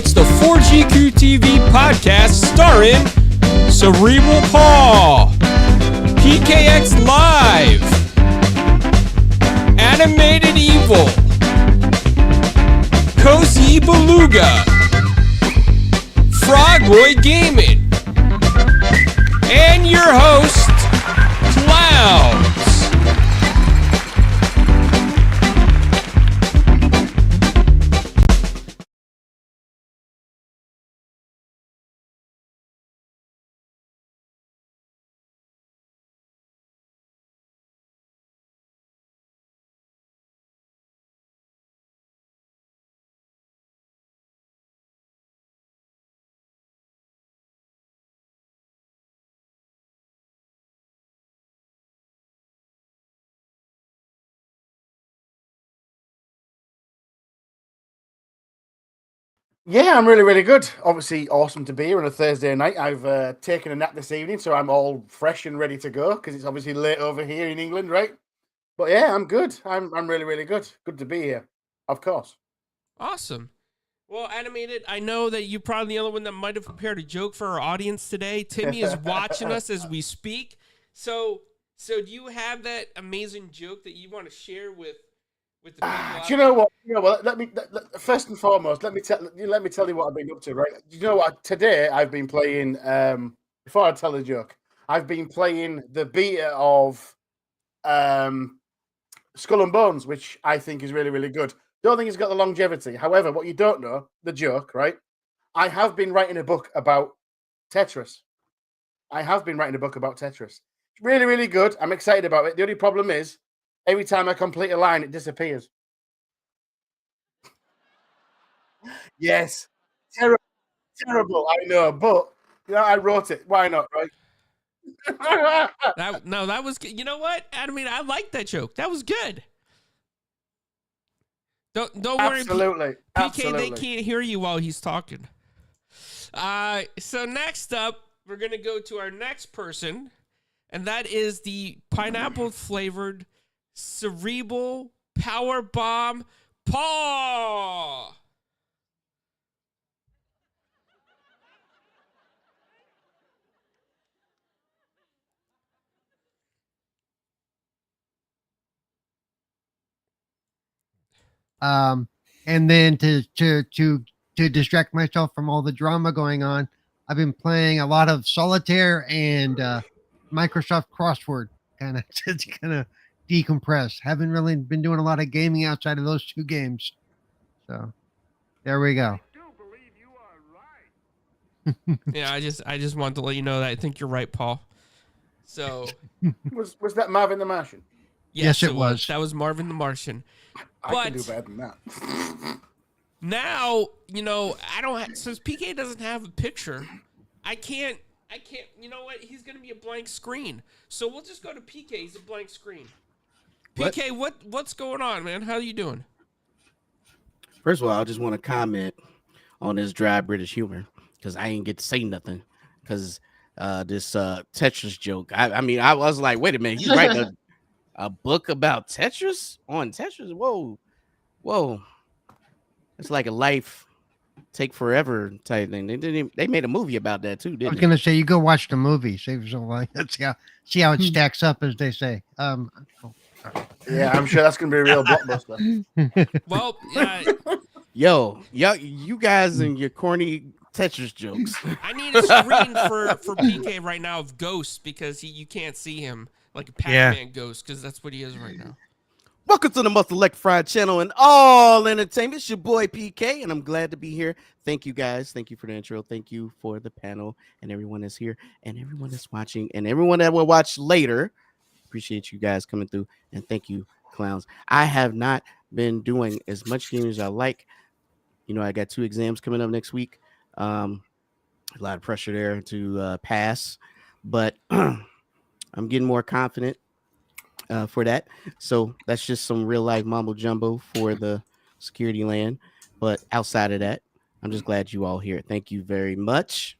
It's the 4GQ TV podcast starring Cerebral Paul, PKX Live, Animated Evil, Cozy Beluga, Frogboy Gaming, and your host, Clowns. Yeah, I'm really, really good. Obviously, awesome to be here on a Thursday night. I've taken a nap this evening, so I'm all fresh and ready to go because it's obviously late over here in England, right? But yeah, I'm good. I'm really, really good. Good to be here, of course. Awesome. Well, Animated, I know that you're probably the only one that might have prepared a joke for our audience today. Timmy is watching us as we speak. So do you have that amazing joke that you want to share with the people out Do you there? know what? First and foremost, let me tell you what I've been up to. Right? You know what? Today I've been playing. Before I tell the joke, I've been playing the beta of Skull and Bones, which I think is really, really good. Don't think it's got the longevity. However, what you don't know, the joke, right? I have been writing a book about Tetris. It's really, really good. I'm excited about it. The only problem is, every time I complete a line, it disappears. Yes, terrible, terrible. I know, but I wrote it. Why not, right? That was good. You know what? I like that joke. That was good. Don't worry, Absolutely, PK. absolutely. They can't hear you while he's talking. So next up, we're gonna go to our next person, and that is the pineapple flavored cerebral power bomb, Paul. And then to distract myself from all the drama going on, I've been playing a lot of solitaire and Microsoft crossword, kind of to kind of decompress. Haven't really been doing a lot of gaming outside of those two games. So there we go. Yeah, I just wanted to let you know that I think you're right, Paul. So Was that Marvin the Martian? Yes, it was. That was Marvin the Martian. I can do better than that. Now, I don't since PK doesn't have a picture, I can't, you know what? He's going to be a blank screen. So we'll just go to PK. He's a blank screen. PK, what's going on, man? How are you doing? First of all, I just want to comment on this dry British humor because I ain't get to say nothing because this Tetris joke. I mean, I was like, wait a minute, he's writing a book about Tetris on Tetris? Whoa. It's like a life take forever type thing. They made a movie about that too, I didn't was they? gonna say you go watch the movie, save some money. Let's see how it stacks up, as they say. Yeah, I'm sure that's gonna be a real blockbuster. Well, Yo, you guys and your corny Tetris jokes. I need a screen for PK right now of Ghost because you can't see him like a Pac-Man Ghost because that's what he is right now. Welcome to the most electrified channel and all entertainment. It's your boy PK, and I'm glad to be here. Thank you guys. Thank you for the intro. Thank you for the panel and everyone that's here and everyone that's watching and everyone that will watch later. Appreciate you guys coming through, and thank you, clowns. I have not been doing as much gaming as I like. I got 2 exams coming up next week. A lot of pressure there to pass, but I'm getting more confident for that. So that's just some real life mumbo jumbo for the security land. But outside of that, I'm just glad you all here. Thank you very much.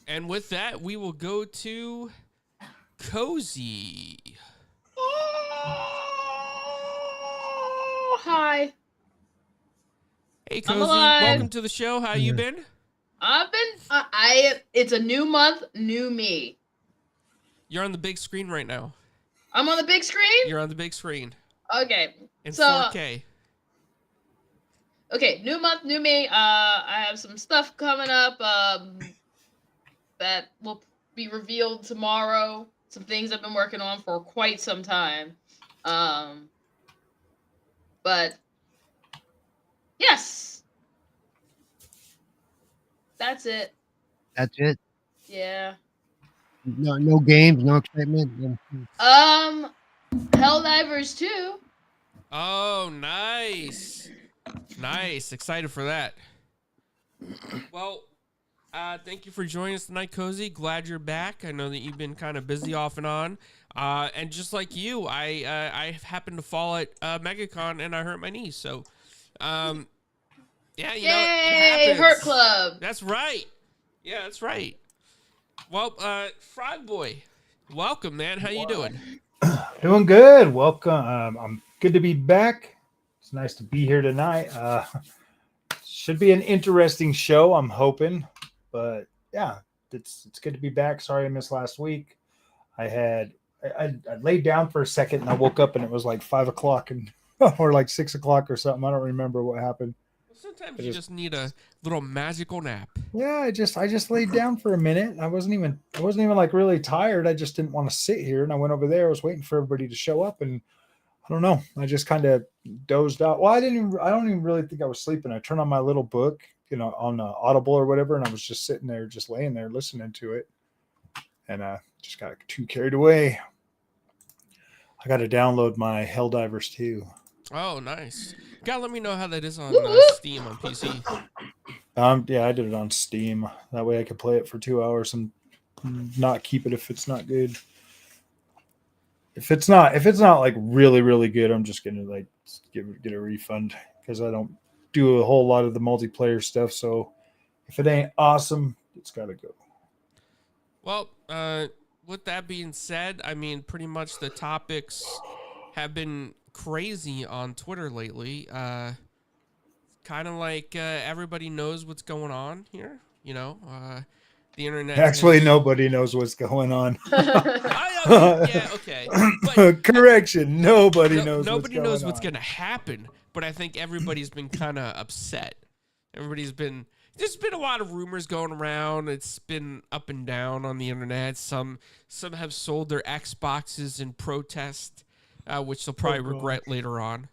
And with that, we will go to Cozy. Oh, hi. Hey, I'm Cozy. alive. Welcome to the show. How you been? It's a new month, new me. You're on the big screen right now. I'm on the big screen? You're on the big screen. Okay. In So, 4K. okay, new month, new me. I have some stuff coming up, that will be revealed tomorrow. Some things I've been working on for quite some time. But, yes. That's it. That's it. Yeah. No games, no excitement. Helldivers 2. Oh, nice. Nice. Excited for that. Well, thank you for joining us tonight, Cozy. Glad you're back. I know that you've been kind of busy off and on. And just like you, I happened to fall at MegaCon and I hurt my knee. So, yeah, you know, it Yay! happens. Hurt Club. That's right. Yeah, that's right. Well, Frog Boy, welcome, man. How you doing? Doing good. Welcome. I'm good to be back. It's nice to be here tonight. Should be an interesting show, I'm hoping. But yeah, it's good to be back. Sorry I missed last week. I laid down for a second and I woke up and it was like 5 o'clock and or like 6 o'clock or something. I don't remember what happened. Sometimes you just need a little magical nap. Yeah, I just laid down for a minute. I wasn't even like really tired. I just didn't want to sit here, and I went over there. I was waiting for everybody to show up, and I don't know. I just kind of dozed out. Well, I don't even really think I was sleeping. I turned on my little book, on Audible or whatever, and I was just sitting there, just laying there listening to it, and just got too carried away. I got to download my Helldivers 2. Oh, nice. You gotta let me know how that is on Steam on PC. Yeah, I did it on Steam. That way I could play it for 2 hours and not keep it if it's not good. If it's not like really, really good, I'm just gonna like get a refund because I don't do a whole lot of the multiplayer stuff. So if it ain't awesome, it's gotta go. Well, with that being said, I mean, pretty much the topics have been crazy on Twitter lately. Kind of like everybody knows what's going on here. The internet. Actually, nobody knows what's going on. Yeah, okay. But, correction, nobody knows. Nobody knows what's gonna happen. But I think everybody's been kind of upset. There's been a lot of rumors going around. It's been up and down on the internet. Some have sold their Xboxes in protest, which they'll probably regret later on.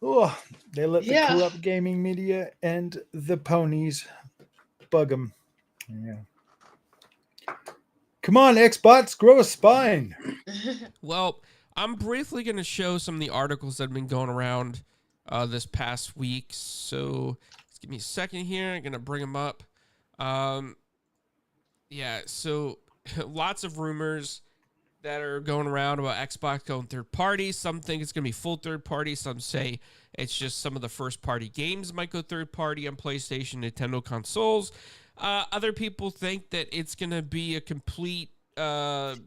Oh, they let the corrupt gaming media and the ponies bug them. Yeah. Come on, Xbox, grow a spine. Well, I'm briefly going to show some of the articles that have been going around this past week. So just give me a second here. I'm going to bring them up. Yeah, so lots of rumors that are going around about Xbox going third party. Some think it's going to be full third party. Some say it's just some of the first party games might go third party on PlayStation, Nintendo consoles. Other people think that it's going to be a complete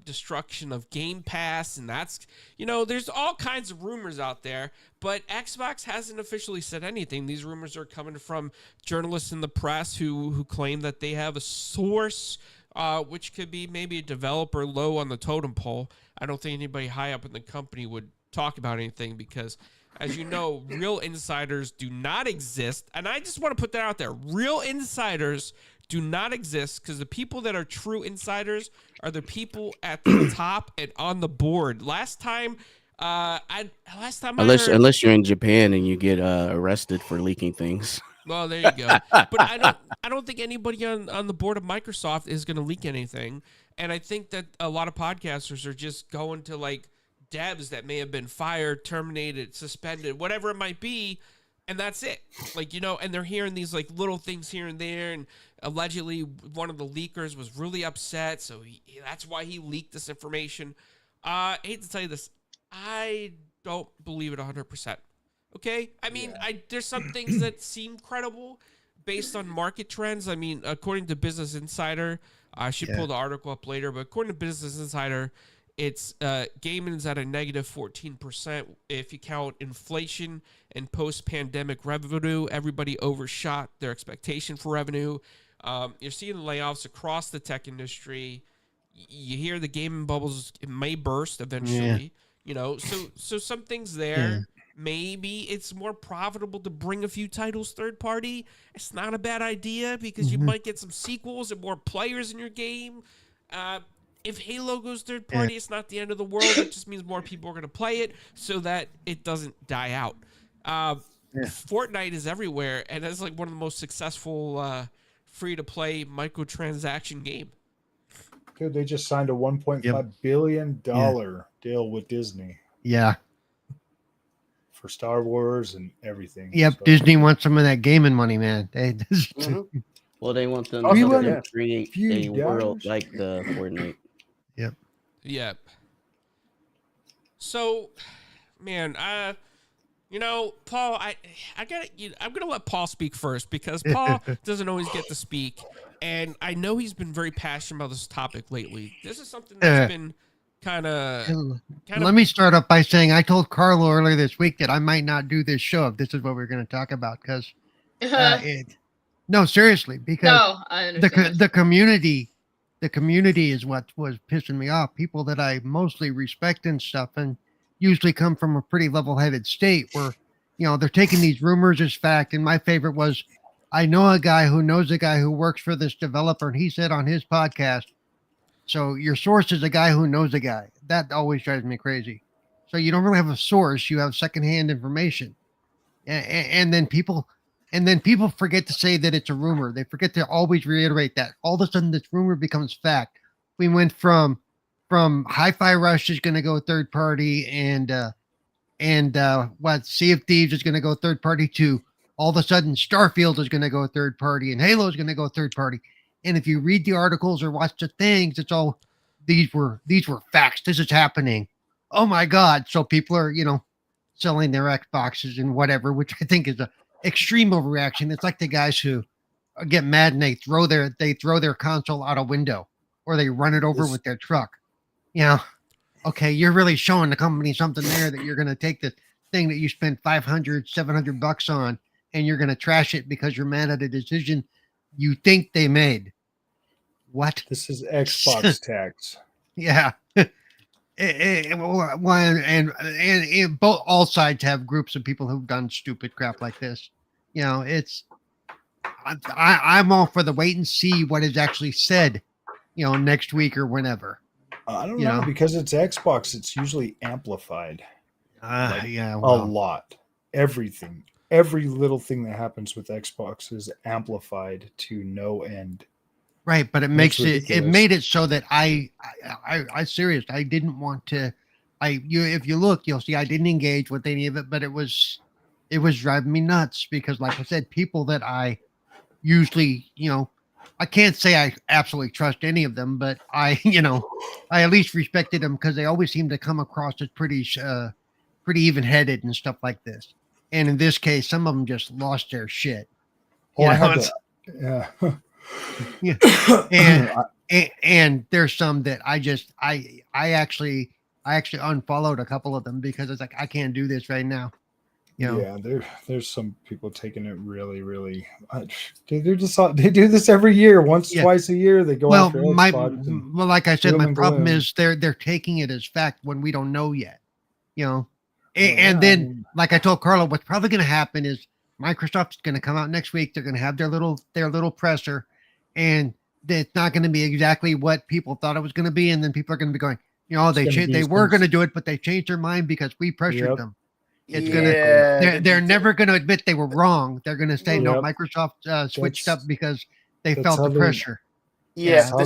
destruction of Game Pass, and that's, there's all kinds of rumors out there, but Xbox hasn't officially said anything. These rumors are coming from journalists in the press who claim that they have a source, which could be maybe a developer low on the totem pole. I don't think anybody high up in the company would talk about anything because, as you know, real insiders do not exist. And I just want to put that out there. Real insiders do not exist because the people that are true insiders are the people at the top and on the board. Unless you're in Japan and you get arrested for leaking things. Well, there you go. But I don't think anybody on the board of Microsoft is going to leak anything. And I think that a lot of podcasters are just going to like devs that may have been fired, terminated, suspended, whatever it might be. And that's it. And they're hearing these like little things here and there. And allegedly one of the leakers was really upset. So that's why he leaked this information. I hate to tell you this. I don't believe it 100%. Okay? I mean, there's some things that seem credible based on market trends. I mean, according to Business Insider, I should pull the article up later, but according to Business Insider, It's gaming's at a negative 14%. If you count inflation and post-pandemic revenue, everybody overshot their expectation for revenue. You're seeing layoffs across the tech industry. You hear the gaming bubbles, it may burst eventually. You know, so some things there. Yeah. Maybe it's more profitable to bring a few titles third party. It's not a bad idea because you might get some sequels and more players in your game. If Halo goes third party, it's not the end of the world. It just means more people are going to play it so that it doesn't die out. Fortnite is everywhere, and it's like one of the most successful free-to-play microtransaction game. Dude, they just signed a $1.5 billion deal with Disney Yeah. for Star Wars and everything. Yep. So- Disney wants some of that gaming money, man. Well, they want them Oh, We yeah. want to create few a world dollars. like the Fortnite. Yep. So, man, you know, Paul, I'm gonna let Paul speak first because Paul doesn't always get to speak, and I know he's been very passionate about this topic lately. This is something that's been kind of. Let me start off by saying I told Carlo earlier this week that I might not do this show if this is what we're going to talk about because no, seriously, because No, I understand. the community is what was pissing me off. People that I mostly respect and stuff, and usually come from a pretty level-headed state where, you know, they're taking these rumors as fact. And my favorite was, I know a guy who knows a guy who works for this developer, and he said on his podcast, so your source is a guy who knows a guy. That always drives me crazy. So you don't really have a source; you have secondhand information, and then people forget to say that it's a rumor. They forget to always reiterate that. All of a sudden, this rumor becomes fact. We went from Hi-Fi Rush is going to go third party, and Sea of Thieves is going to go third party to all of a sudden Starfield is going to go third party, and Halo is going to go third party. And if you read the articles or watch the things, it's all these were facts. This is happening. Oh my God! So people are, you know, selling their Xboxes and whatever, which I think is a extreme overreaction. It's like the guys who get mad and they throw their console out a window or they run it over with their truck. You know, okay, you're really showing the company something there that you're going to take the thing that you spent $500-$700 on and you're going to trash it because you're mad at a decision you think they made. What? This is Xbox tax. Yeah. And both all sides have groups of people who've done stupid crap like this. You know, I'm all for the wait and see what is actually said, you know, next week or whenever. I don't know, because it's Xbox, it's usually amplified. Yeah, a lot. Everything, every little thing that happens with Xbox is amplified to no end. Right, but it That's makes it ridiculous. made it so that I serious. I didn't want to. If you look, you'll see I didn't engage with any of it, but it was driving me nuts because, like I said, people that I usually, you know, I can't say I absolutely trust any of them, but I at least respected them because they always seem to come across as pretty even-headed and stuff like this. And in this case, some of them just lost their shit. Oh, You I know, had it's- to, yeah. and there's some that I actually unfollowed a couple of them because it's like I can't do this right now. You know? Yeah, there's some people taking it really, really. They do this every year, twice a year. They go after Xbox. Well, like I said, doom my and problem gloom. is they're taking it as fact when we don't know yet. You know, Well, and yeah, then I mean- like I told Carlo, what's probably going to happen is Microsoft's going to come out next week. They're going to have their little presser, and it's not going to be exactly what people thought it was going to be. And then people are going to be going, you know, It's gonna be they were some- going to do it, but they changed their mind because we pressured Yep. them. It's Yeah, they're never going to admit they were wrong. They're going to say no. Yep. Microsoft switched That's- up because they that's felt how the they- pressure. Yeah, how the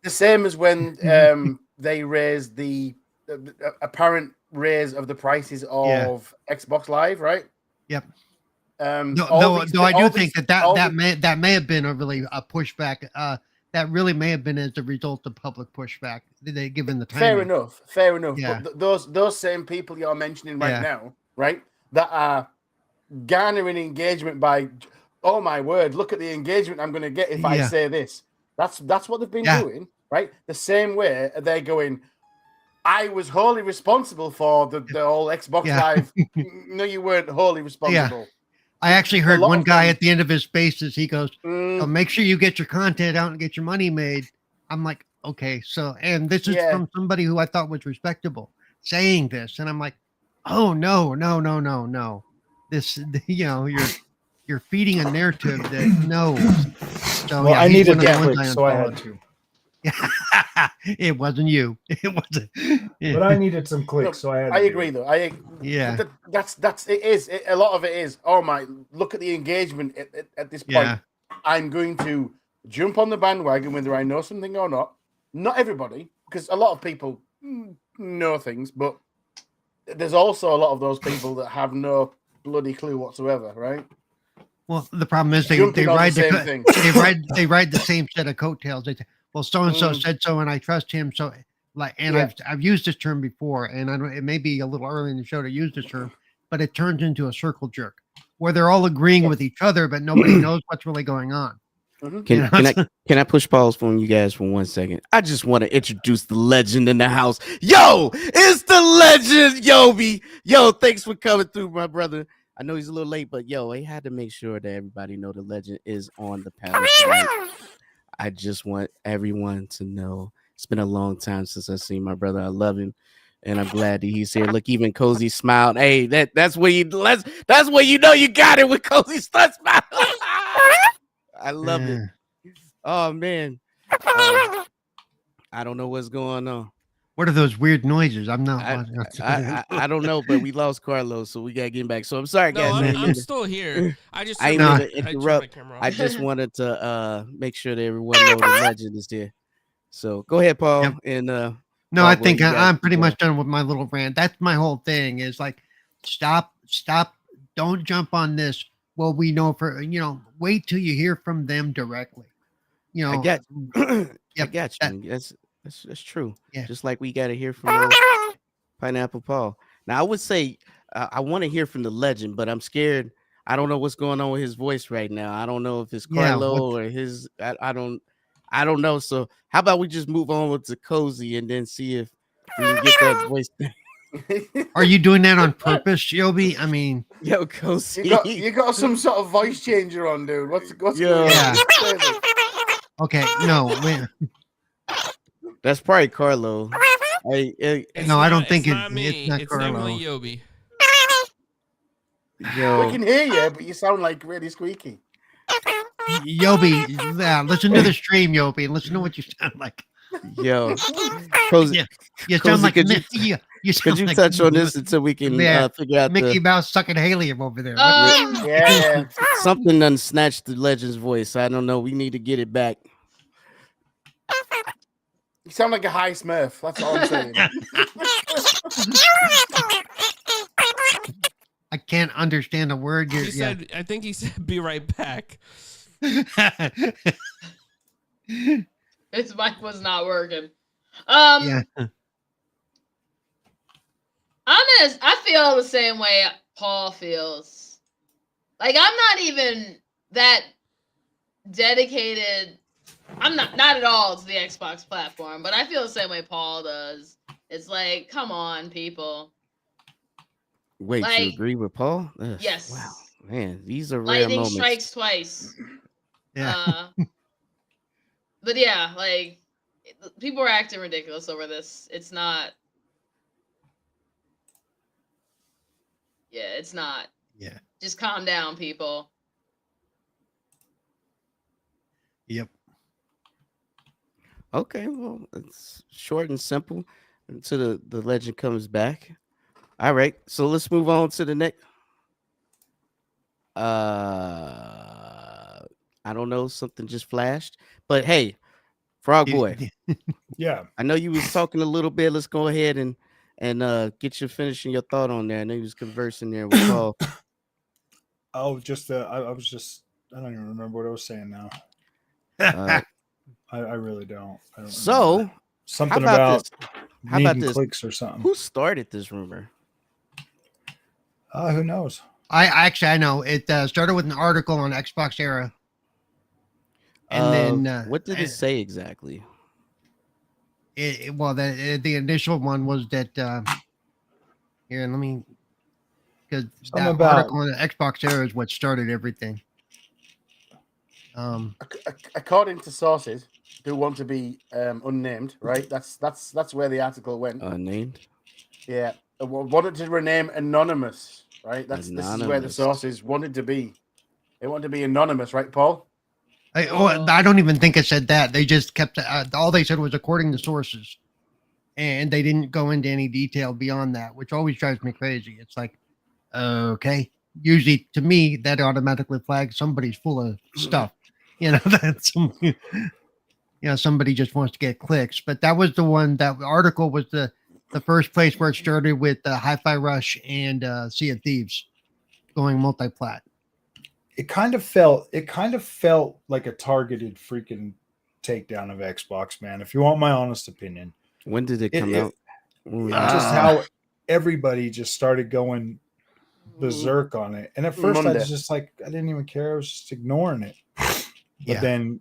same as when they raised the apparent raise of the prices of Xbox Live, right? Yep. All these- Though I all do think these- that all that may have been a pushback. That really may have been as a result of public pushback. They given the time. Fair enough. Yeah. But those same people you're mentioning right Yeah. now, right, that are garnering engagement by, oh my word, look at the engagement I'm going to get if I Yeah. say this. That's what they've been Yeah. doing, right? The same way they're going, I was wholly responsible for the whole Xbox Yeah. Live. No, you weren't wholly responsible. I actually heard lot one of guy them- at the end of his spaces. He goes, Mm, "Oh, make sure you get your content out and get your money made." I'm like, okay, so, and this is Yeah. from somebody who I thought was respectable saying this, and I'm like, oh no. This, you're feeding a narrative that no. So Well, yeah, I he's needed one of to the ones click, I so I had unfollowed. to. It wasn't you. It wasn't. But I needed some no, clicks, so I had. I to do agree it. though. Yeah. That's it is. A lot of it is. Oh my! Look at the engagement at this point. Yeah. I'm going to jump on the bandwagon whether I know something or not. Not everybody, because a lot of people know things, but there's also a lot of those people that have no bloody clue whatsoever, right? Well, the problem is they Jumping on ride the same thing. they ride the same set of coattails. They say, well, so and so Mm. said so, and I trust him. So, like, and Yeah. I've used this term before, and I don't. It may be a little early in the show to use this term, but it turns into a circle jerk where they're all agreeing with each other, but nobody knows what's really going on. Mhm. You know? Can I push pause from you guys for 1 second? I just want to introduce the legend in the house. Yo, it's the legend, Yobi. Yo, thanks for coming through, my brother. I know he's a little late, but yo, I had to make sure that everybody know the legend is on the panel tonight. I just want everyone to know it's been a long time since I've seen my brother. I love him, and I'm glad that he's here. Look, even Cozy smiled. Hey, that's where you know you got it with Cozy start smiling. I love it. Oh man, I don't know what's going on. What are those weird noises? I'm not. I don't know, but we lost Carlos, so we gotta get him back. So I'm sorry, No, guys. I'm still here. I just I turned need to my interrupt. camera off. I just wanted to make sure that everyone know the legend is there. So go ahead, Paul. Yep. And No, Paul, I what think you got I'm pretty going? much done with my little rant. That's my whole thing is like, stop, don't jump on this. Well, we know wait till you hear from them directly. I got I Yep, got you. That's true. Yeah. Just like we got to hear from Pineapple Paul. Now I would say I want to hear from the legend, but I'm scared. I don't know what's going on with his voice right now. I don't know if it's Carlo or his. I don't know. So how about we just move on to Cozy and then see if we can get that voice. Are you doing that on purpose, Yobi? I mean, Yo, Cozy. You got some sort of voice changer on, dude. What's Yo. going Yeah. on? okay, no, wait, That's probably Carlo. It's no, I not- don't think it's not me. it's not definitely Carlo. Yobi. We Yo, can hear you, but you sound like really squeaky. Yobi, yeah, listen to the stream, Yobi, and listen to what you sound like. yo, Cozy. Yeah, you Cozy, sound like could you- you Could sound you like touch on this until we can Yeah, figure out Mickey the Mouse sucking helium over there. Yeah. something unsnatched the legend's voice? I don't know. We need to get it back. You sound like a high Smurf. That's all I'm saying. I can't understand a word. He said, I think he said, "Be right back." His mic was not working. Yeah. I feel the same way Paul feels. Like I'm not even that dedicated. I'm not at all to the Xbox platform, but I feel the same way Paul does. It's like, come on, people. Wait, you Like- agree with Paul? Ugh, Yes. Wow, man, these are rare Lightning moments. strikes twice. Yeah. But yeah, like people are acting ridiculous over this. It's not. Yeah, it's not. Yeah. Just calm down, people. Yep. Okay, well, it's short and simple until the legend comes back. All right, so let's move on to the next. I don't know, something just flashed, but hey, Frog Boy, Yeah. I know you was talking a little bit. Let's go ahead and get you finishing your thought on there. I know you was conversing there with Paul. Oh, just I was just I don't even remember what I was saying now. Uh, I really don't. I don't so remember. Something how about about this? How about needing this? clicks or something. Who started this rumor? Who knows? I know it started with an article on Xbox Era, and then What did it say exactly? the initial one was that here, let me, because Something that about- article on the Xbox era is what started everything. According to sources who want to be unnamed, right? That's where the article went. Unnamed. Yeah, wanted to rename anonymous, right? This is where the Anonymous. sources wanted to be. They wanted to be anonymous, right, Paul? I don't even think it said that. They just kept all they said was according to sources, and they didn't go into any detail beyond that, which always drives me crazy. It's like, okay, usually to me that automatically flags somebody's full of stuff. That's somebody just wants to get clicks. But that was the one. That article was the first place where it started with Hi-Fi Rush and Sea of Thieves going multi-plat. It kind of felt like a targeted freaking takedown of Xbox, man. If you want my honest opinion. When did it come out? Just how everybody just started going berserk on it. And at first Monday. I was just like, I didn't even care. I was just ignoring it. But Yeah. then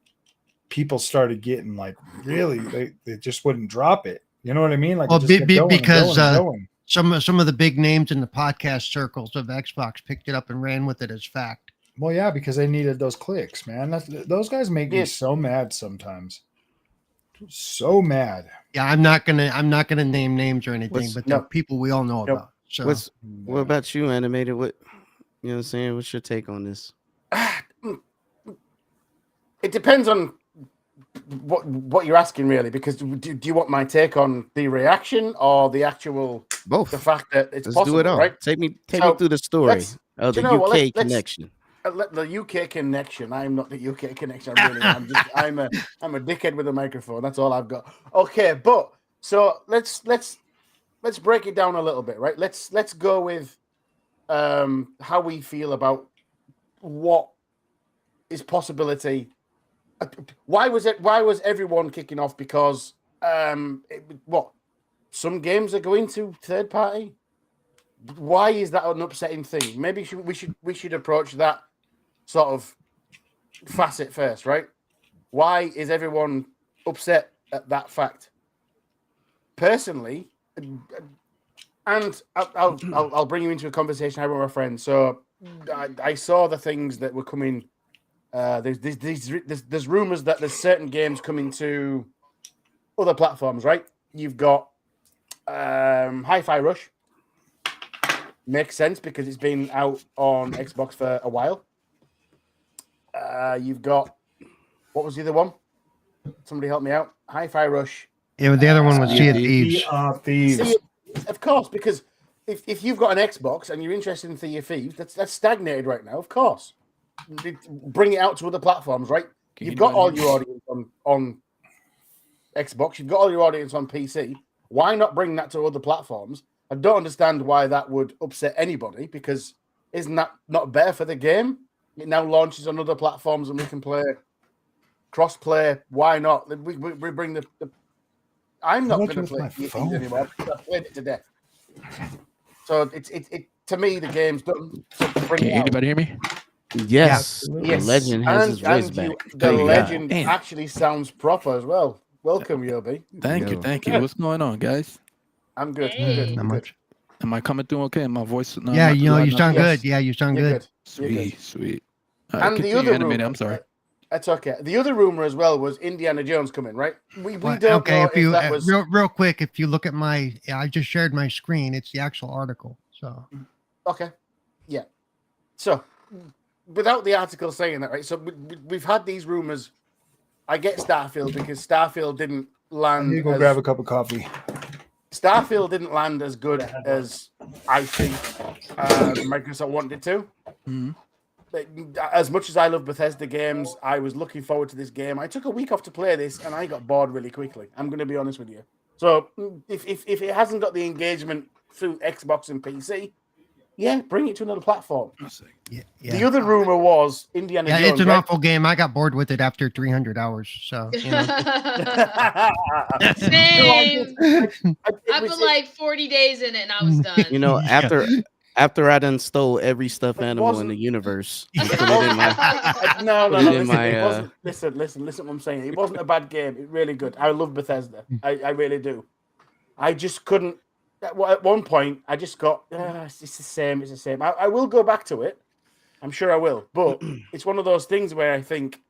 people started getting like, really, they just wouldn't drop it. You know what I mean? Like, Well, it just kept going and because going and going. some of the big names in the podcast circles of Xbox picked it up and ran with it as fact. Well, yeah, because they needed those clicks, man. Those guys make me Yeah. so mad sometimes. So mad. Yeah, I'm not gonna name names or anything, but they're no. people we all know Nope. about. So What about you, Animated? What I'm saying? What's your take on this? It depends on what you're asking, really. Because do you want my take on the reaction or the actual Both. the fact that it's Let's possible, do it all. right? Take me So, through the story let's- of do the you know what, UK let's- connection. The UK connection. I'm not the UK connection. I'm a dickhead with a microphone. That's all I've got. Okay, but so let's break it down a little bit, right? Let's go with how we feel about what is possibility. Why was everyone kicking off? Because some games are going to third party. Why is that an upsetting thing? Maybe we should approach that sort of facet first, right? Why is everyone upset at that fact? Personally, and I'll bring you into a conversation I had with my friend. So I saw the things that were coming. There's rumors that there's certain games coming to other platforms, right? You've got Hi-Fi Rush. Makes sense because it's been out on Xbox for a while. You've got, what was the other one? Somebody help me out. Hi-Fi Rush. yeah, the other one was Sea of Thieves. Thieves. See, of course, because if you've got an Xbox and you're interested in Sea of Thieves, that's stagnated right now. Of course, bring it out to other platforms, right? You've got all your audience on Xbox. You've got all your audience on PC. Why not bring that to other platforms? I don't understand why that would upset anybody, because isn't that not better for the game? It now launches on other platforms and we can play cross-play. Why not? We bring the I'm not going to play it anymore because I've played it to death. So it to me, the game's done. So bring Can it out. anybody hear me? Yes, Yes. the legend has his voice And back. the Thank God. legend Damn. actually sounds proper as well. Welcome, Yobi. Thank you, Yo. thank you. What's going on, guys? I'm good. Hey. I'm good. Not I'm good. much. Am I coming through okay? My voice? No, Yeah, not too you loud, not sound too loud? Yes. good. Yeah, you sound You're good. good. You're good. Sweet. All right, And the continue, other Animated. rumor, I'm sorry. That's okay. The other rumor as well was Indiana Jones coming, right? We Well, don't okay, know if you that was real quick, if you look at I just shared my screen. It's the actual article. So okay. Yeah. So without the article saying that, right? So we've had these rumors. I get Starfield because Starfield didn't I land. need to go grab a cup of coffee. Starfield didn't land as good as I think Microsoft wanted it to. Mhm. Like, as much as I love Bethesda games, I was looking forward to this game. I took a week off to play this, and I got bored really quickly. I'm going to be honest with you. So if it hasn't got the engagement through Xbox and PC, yeah, bring it to another platform. yeah, The other rumor was Indiana Jones. it's an right? awful game. I got bored with it after 300 hours. So Same. It I was- put like 40 days in it and I was done. You know, after After I done stole every stuffed It animal in wasn't- the universe and It put it in my. wasn't- no, put it in listen, my, it wasn't. Listen. What I'm saying. It wasn't a bad game. It really good. I love Bethesda. I really do. I just couldn't. At one point, I just got. It's the same. It's the same. I will go back to it. I'm sure I will. But it's one of those things where I think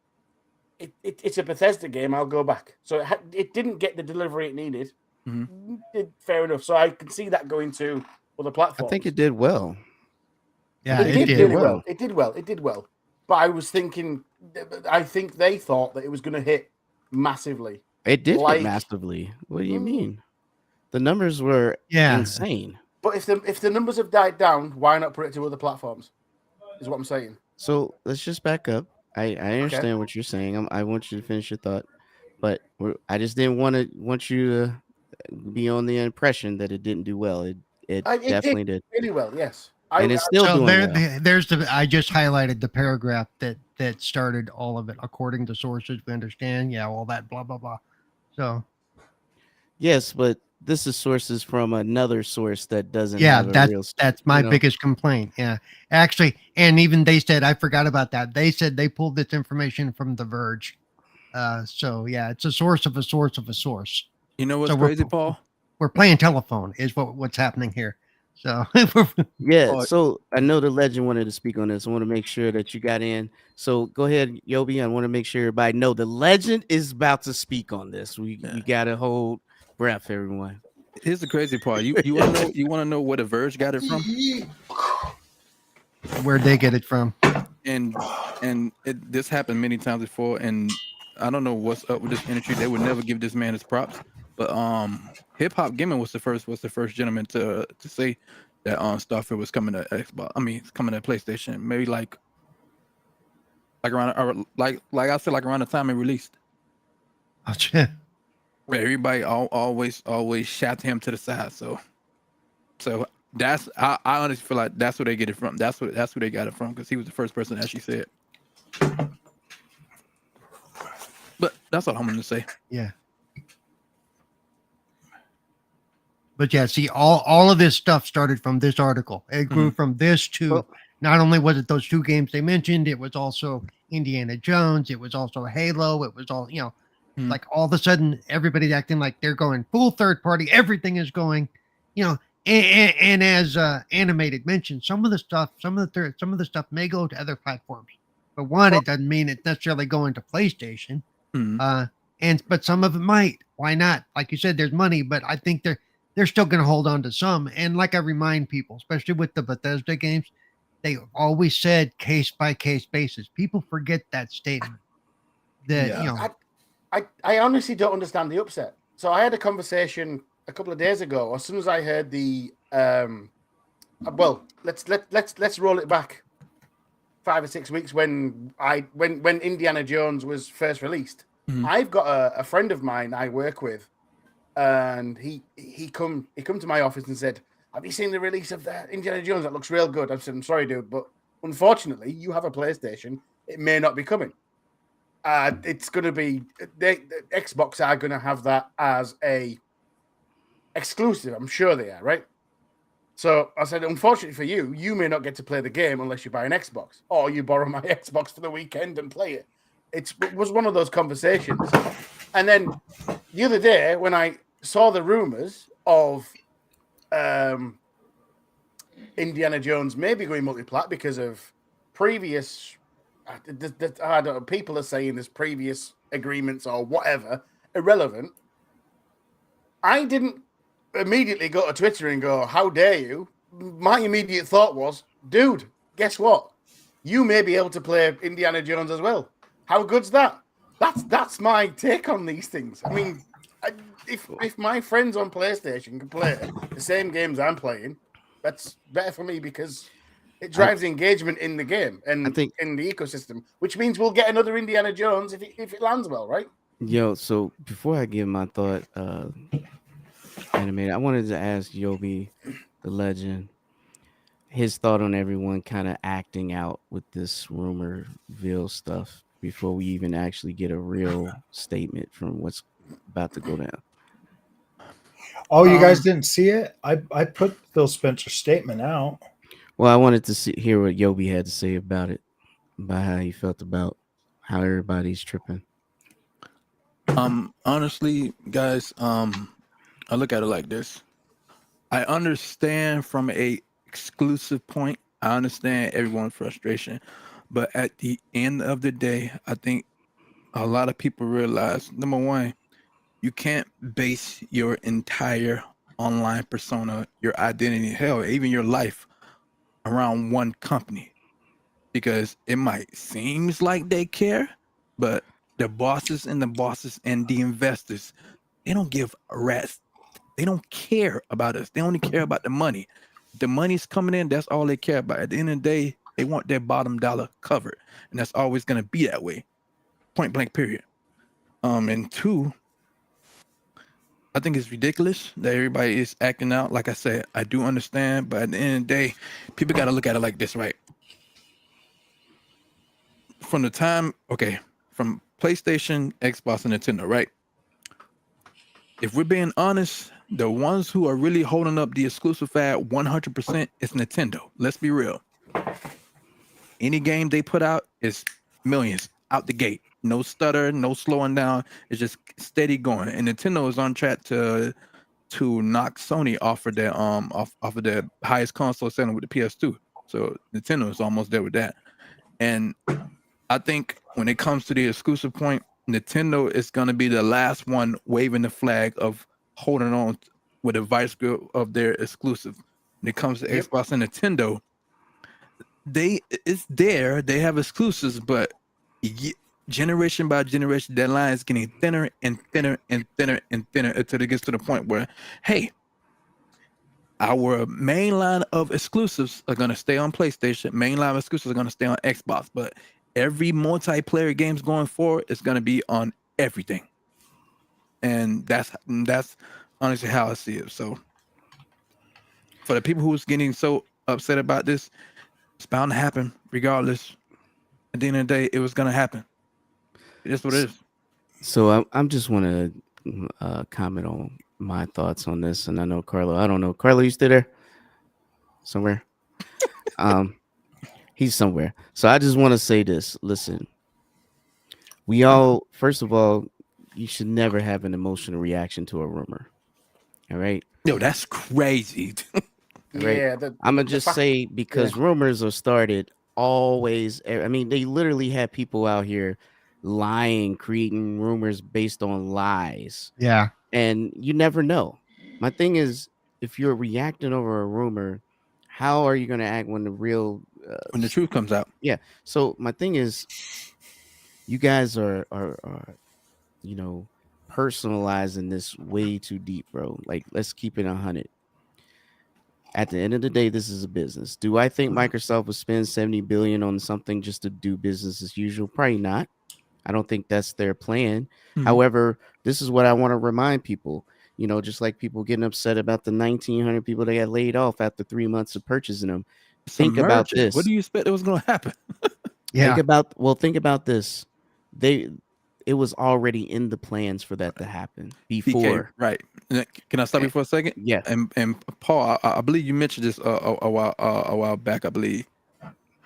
it's a Bethesda game. I'll go back. So it didn't get the delivery it needed. Fair enough. So I can see that going to other I platforms. think it did well. Yeah, It did did. really well. It did well. But I was thinking, I think they thought that it was going to hit massively. It did Like- hit massively. What do you mean? The numbers were Yeah. insane. But if the numbers have died down, why not put it to other platforms? Is what I'm saying. So let's just back up. I understand what you're saying. I want you to finish your thought, but I just didn't want you to be on the impression that it didn't do well. It definitely did. Really well, yes. And it's still So doing well. there's I just highlighted the paragraph that started all of it. According to sources, we understand. Yeah, all that blah blah blah. So Yes, but this is sources from another source that doesn't yeah, have a real. that's my you know? biggest complaint. Yeah, actually, and even they said I forgot about that. They said they pulled this information from The Verge. So yeah, it's a source of a source of a source. You know what's So we're- crazy, Paul? We're playing telephone is what's happening here. So Yeah, Oh, so I know the legend wanted to speak on this. I want to make sure that you got in. So go ahead, Yobi. I want to make sure everybody know the legend is about to speak on this. You gotta hold breath, everyone. Here's the crazy part. You want to know where the Verge got it from? where'd they get it from? And this happened many times before, and I don't know what's up with this industry. They would never give this man his props. But Hip Hop Gaming was the first gentleman to say that Starfield was coming to Xbox. I mean, it's coming to PlayStation. Maybe like around I said, like around the time it released. Oh, shit. Where everybody always shot him to the side. So that's I honestly feel like that's where they get it from. That's where they got it from, because he was the first person to actually say it. But that's all I'm gonna say. Yeah. But yeah, see, all of this stuff started from this article. It grew from this to Well- not only was it those two games they mentioned, it was also Indiana Jones, it was also Halo, it was all, like all of a sudden everybody's acting like they're going full third party, everything is going, and as Animated mentioned, some of the stuff may go to other platforms. But one, it doesn't mean it's necessarily going to PlayStation. But some of it might. Why not? Like you said, there's money, but I think they're still going to hold on to some. And like I remind people, especially with the Bethesda games, they always said case by case basis. People forget that statement. I honestly don't understand the upset. So I had a conversation a couple of days ago. As soon as I heard the let's roll it back 5 or 6 weeks when Indiana Jones was first released. I've got a friend of mine I work with, and he come to my office and said, "Have you seen the release of that Indiana Jones? That looks real good." I said, "I'm sorry, dude, but unfortunately, you have a PlayStation. It may not be coming. It's going to be the Xbox are going to have that as a exclusive. I'm sure they are, right?" So I said, "Unfortunately for you, you may not get to play the game unless you buy an Xbox, or you borrow my Xbox for the weekend and play it." It was one of those conversations. And then the other day, when I saw the rumors of Indiana Jones maybe going multi-plat because of previous, I don't know, people are saying there's previous agreements or whatever, irrelevant. I didn't immediately go to Twitter and go, "How dare you?" My immediate thought was, dude, guess what? You may be able to play Indiana Jones as well. How good's that? That's my take on these things. I mean, if my friends on PlayStation can play the same games I'm playing, that's better for me because it drives engagement in the game and in the ecosystem, which means we'll get another Indiana Jones if it lands well, right? Yo, so before I give my thought, Animated, I wanted to ask Yobi, the legend, his thought on everyone kind of acting out with this rumorville stuff before we even actually get a real statement from what's about to go down. Oh, you guys didn't see it? I put Phil Spencer's statement out. Well, I wanted to hear what Yobi had to say about it, about how he felt about how everybody's tripping. Honestly, guys, I look at it like this. I understand from a exclusive point. I understand everyone's frustration, but at the end of the day, I think a lot of people realize, number one, you can't base your entire online persona, your identity, hell, even your life around one company, because it might seems like they care, but the bosses and the investors, they don't give a rat's. They don't care about us. They only care about the money. The money's coming in, that's all they care about. At the end of the day, they want their bottom dollar covered, and that's always going to be that way. Point blank, period. And two, I think it's ridiculous that everybody is acting out. Like I said, I do understand, but at the end of the day, people got to look at it like this, right? From the time, okay, from PlayStation, Xbox, and Nintendo, right? If we're being honest, the ones who are really holding up the exclusive fad 100% is Nintendo. Let's be real. Any game they put out is millions out the gate. No stutter, no slowing down. It's just steady going. And Nintendo is on track to knock Sony off of their off of their highest console selling with the PS2. So Nintendo is almost there with that. And I think when it comes to the exclusive point, Nintendo is going to be the last one waving the flag of holding on with a vice grip of their exclusive. When it comes to Xbox and Nintendo, it's there. They have exclusives, but generation by generation, that line is getting thinner and thinner and thinner and thinner until it gets to the point where, hey, our main line of exclusives are going to stay on PlayStation. Main line of exclusives are going to stay on Xbox, but every multiplayer games going forward is going to be on everything. And that's honestly how I see it. So for the people who's getting so upset about this, it's bound to happen regardless. At the end of the day, it was going to happen. It is what it is. So I'm just want to comment on my thoughts on this. And I know Carlo, I don't know. Carlo, you still there? Somewhere? He's somewhere. So I just want to say this. Listen, we all, first of all, you should never have an emotional reaction to a rumor. All right. Yo, that's crazy. Right? Yeah, I'm going to just say, because rumors are started always. I mean, they literally have people out here lying, creating rumors based on lies. Yeah. And you never know. My thing is, if you're reacting over a rumor, how are you going to act when the real when the truth comes out? Yeah. So my thing is, you guys are you know, personalizing this way too deep, bro. Like, let's keep it 100. At the end of the day, this is a business. Do I think Microsoft would spend 70 billion on something just to do business as usual? Probably not. I don't think that's their plan. However, this is what I want to remind people. You know, just like people getting upset about the 1,900 people they got laid off after 3 months of purchasing them. Think about this. What do you expect was going to happen? Yeah. Think about this. It was already in the plans for that to happen before. PK, right. Can I stop you for a second? Yeah. And Paul, I believe you mentioned this a while back. I believe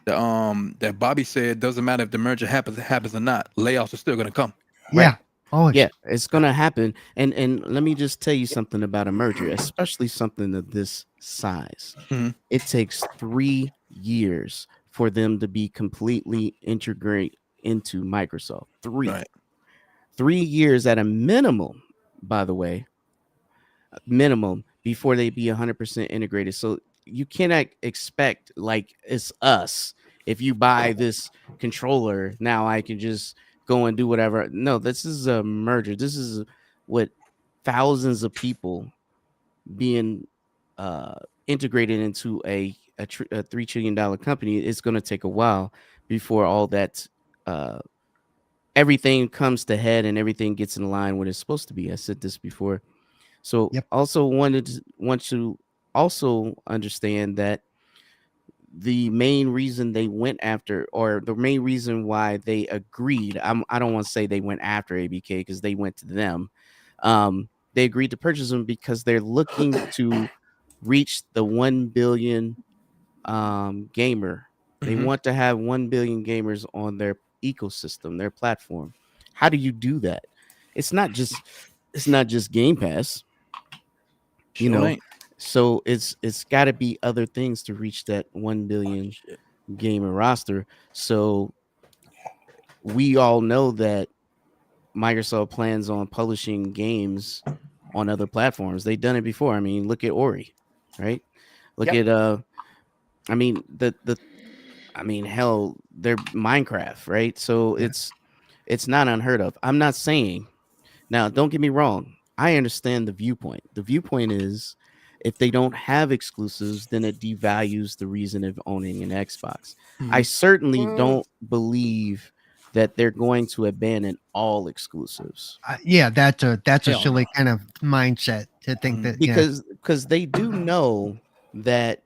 that Bobby said doesn't matter if the merger happens or not. Layoffs are still going to come. Yeah. Right. Oh, Yeah, it's gonna happen. And let me just tell you something about a merger, especially something of this size. Mhm. It takes 3 years for them to be completely integrate into Microsoft. 3. Right. 3 years at a minimum, by the way, minimum, before they be 100% integrated. So you cannot expect, like, it's us. If you buy this controller, now I can just go and do whatever. No, this is a merger. This is what thousands of people being integrated into a $3 trillion company. It's going to take a while before all that everything comes to head and everything gets in line when it's supposed to be. I said this before. So also want to also understand that the main reason they went after, or the main reason why they agreed, I don't want to say they went after ABK because they went to them. They agreed to purchase them because they're looking to reach the 1 billion gamer. They Mhm. want to have 1 billion gamers on their ecosystem, their platform. How do you do that? It's not just Game Pass, you Sure know. ain't. So it's got to be other things to reach that 1 billion Shit. gamer roster. So we all know that Microsoft plans on publishing games on other platforms. They've done it before. I mean, look at Ori, right? Look Yep. at I mean hell, they're Minecraft, right? So Yeah. it's not unheard of. I'm not saying, now, don't get me wrong. I understand the viewpoint. The viewpoint is, if they don't have exclusives, then it devalues the reason of owning an Xbox. I Mhm. certainly Mm, don't believe that they're going to abandon all exclusives, Yeah, that's a Hell no. silly kind of mindset to think Mhm. that. Yeah, because they do know that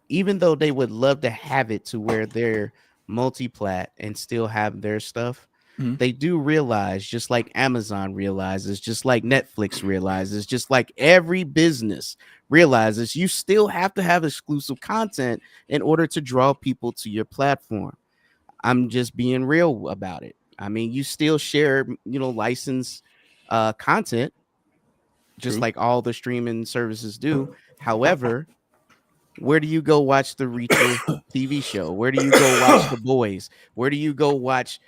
even though they would love to have it to where they're multi-plat and still have their stuff, Mhm. they do realize, just like Amazon realizes, just like Netflix realizes, just like every business realizes, you still have to have exclusive content in order to draw people to your platform. I'm just being real about it. I mean, you still share, license content, just True. like all the streaming services do. However, where do you go watch the Reacher TV show? Where do you go watch The Boys? Where do you go watch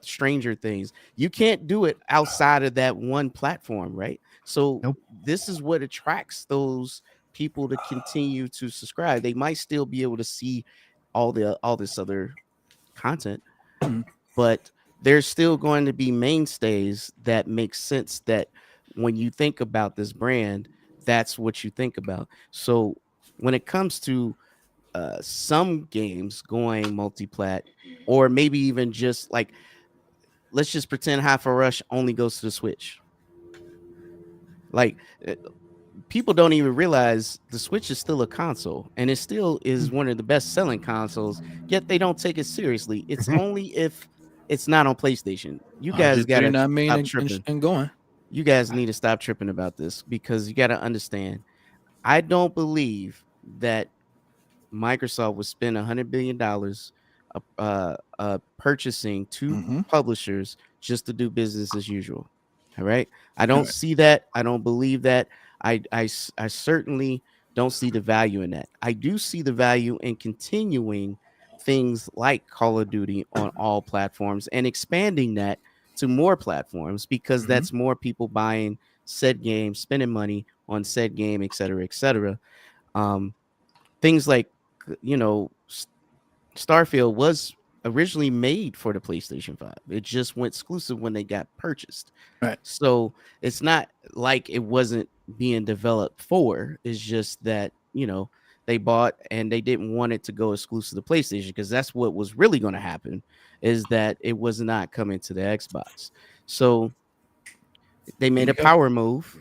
Stranger Things? You can't do it outside of that one platform, right? So nope. this is what attracts those people to continue to subscribe. They might still be able to see all this other content, Mhm. but there's still going to be mainstays that make sense, that when you think about this brand, that's what you think about. So when it comes to some games going multi-plat, or maybe even just like, let's just pretend Hi-Fi Rush only goes to the Switch. Like, people don't even realize the Switch is still a console, and it still is one of the best selling consoles, yet they don't take it seriously. It's only if it's not on PlayStation. You guys got to 139 million stop tripping. and going. You guys need to stop tripping about this, because you got to understand, I don't believe that Microsoft would spend $100 billion purchasing two Mhm. publishers just to do business as usual. All right. I don't Right. see that. I don't believe that. I certainly don't see the value in that. I do see the value in continuing things like Call of Duty on all platforms and expanding that to more platforms, because Mhm. that's more people buying said game, spending money on said game, et cetera, et cetera. Um, Things like, you know, Starfield was originally made for the PlayStation 5. It just went exclusive when they got purchased. Right. So it's not like it wasn't being developed for. It's just that, they bought and they didn't want it to go exclusive to PlayStation, because that's what was really going to happen, is that it was not coming to the Xbox. So they There made you a go. power move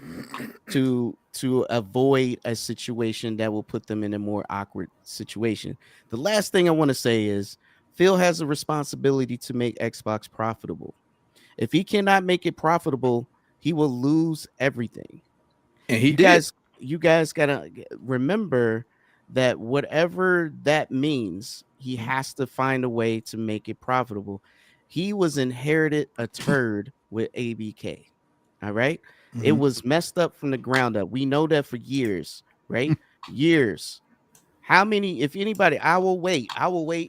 to avoid a situation that will put them in a more awkward situation. The last thing I want to say is, Phil has a responsibility to make Xbox profitable. If he cannot make it profitable, he will lose everything. And he You did. guys you guys got to remember that whatever that means, he Mhm. has to find a way to make it profitable. He was inherited a turd with ABK. All right? It Mhm. was messed up from the ground up. We know that for years, right? Years. How many, if anybody, I will wait.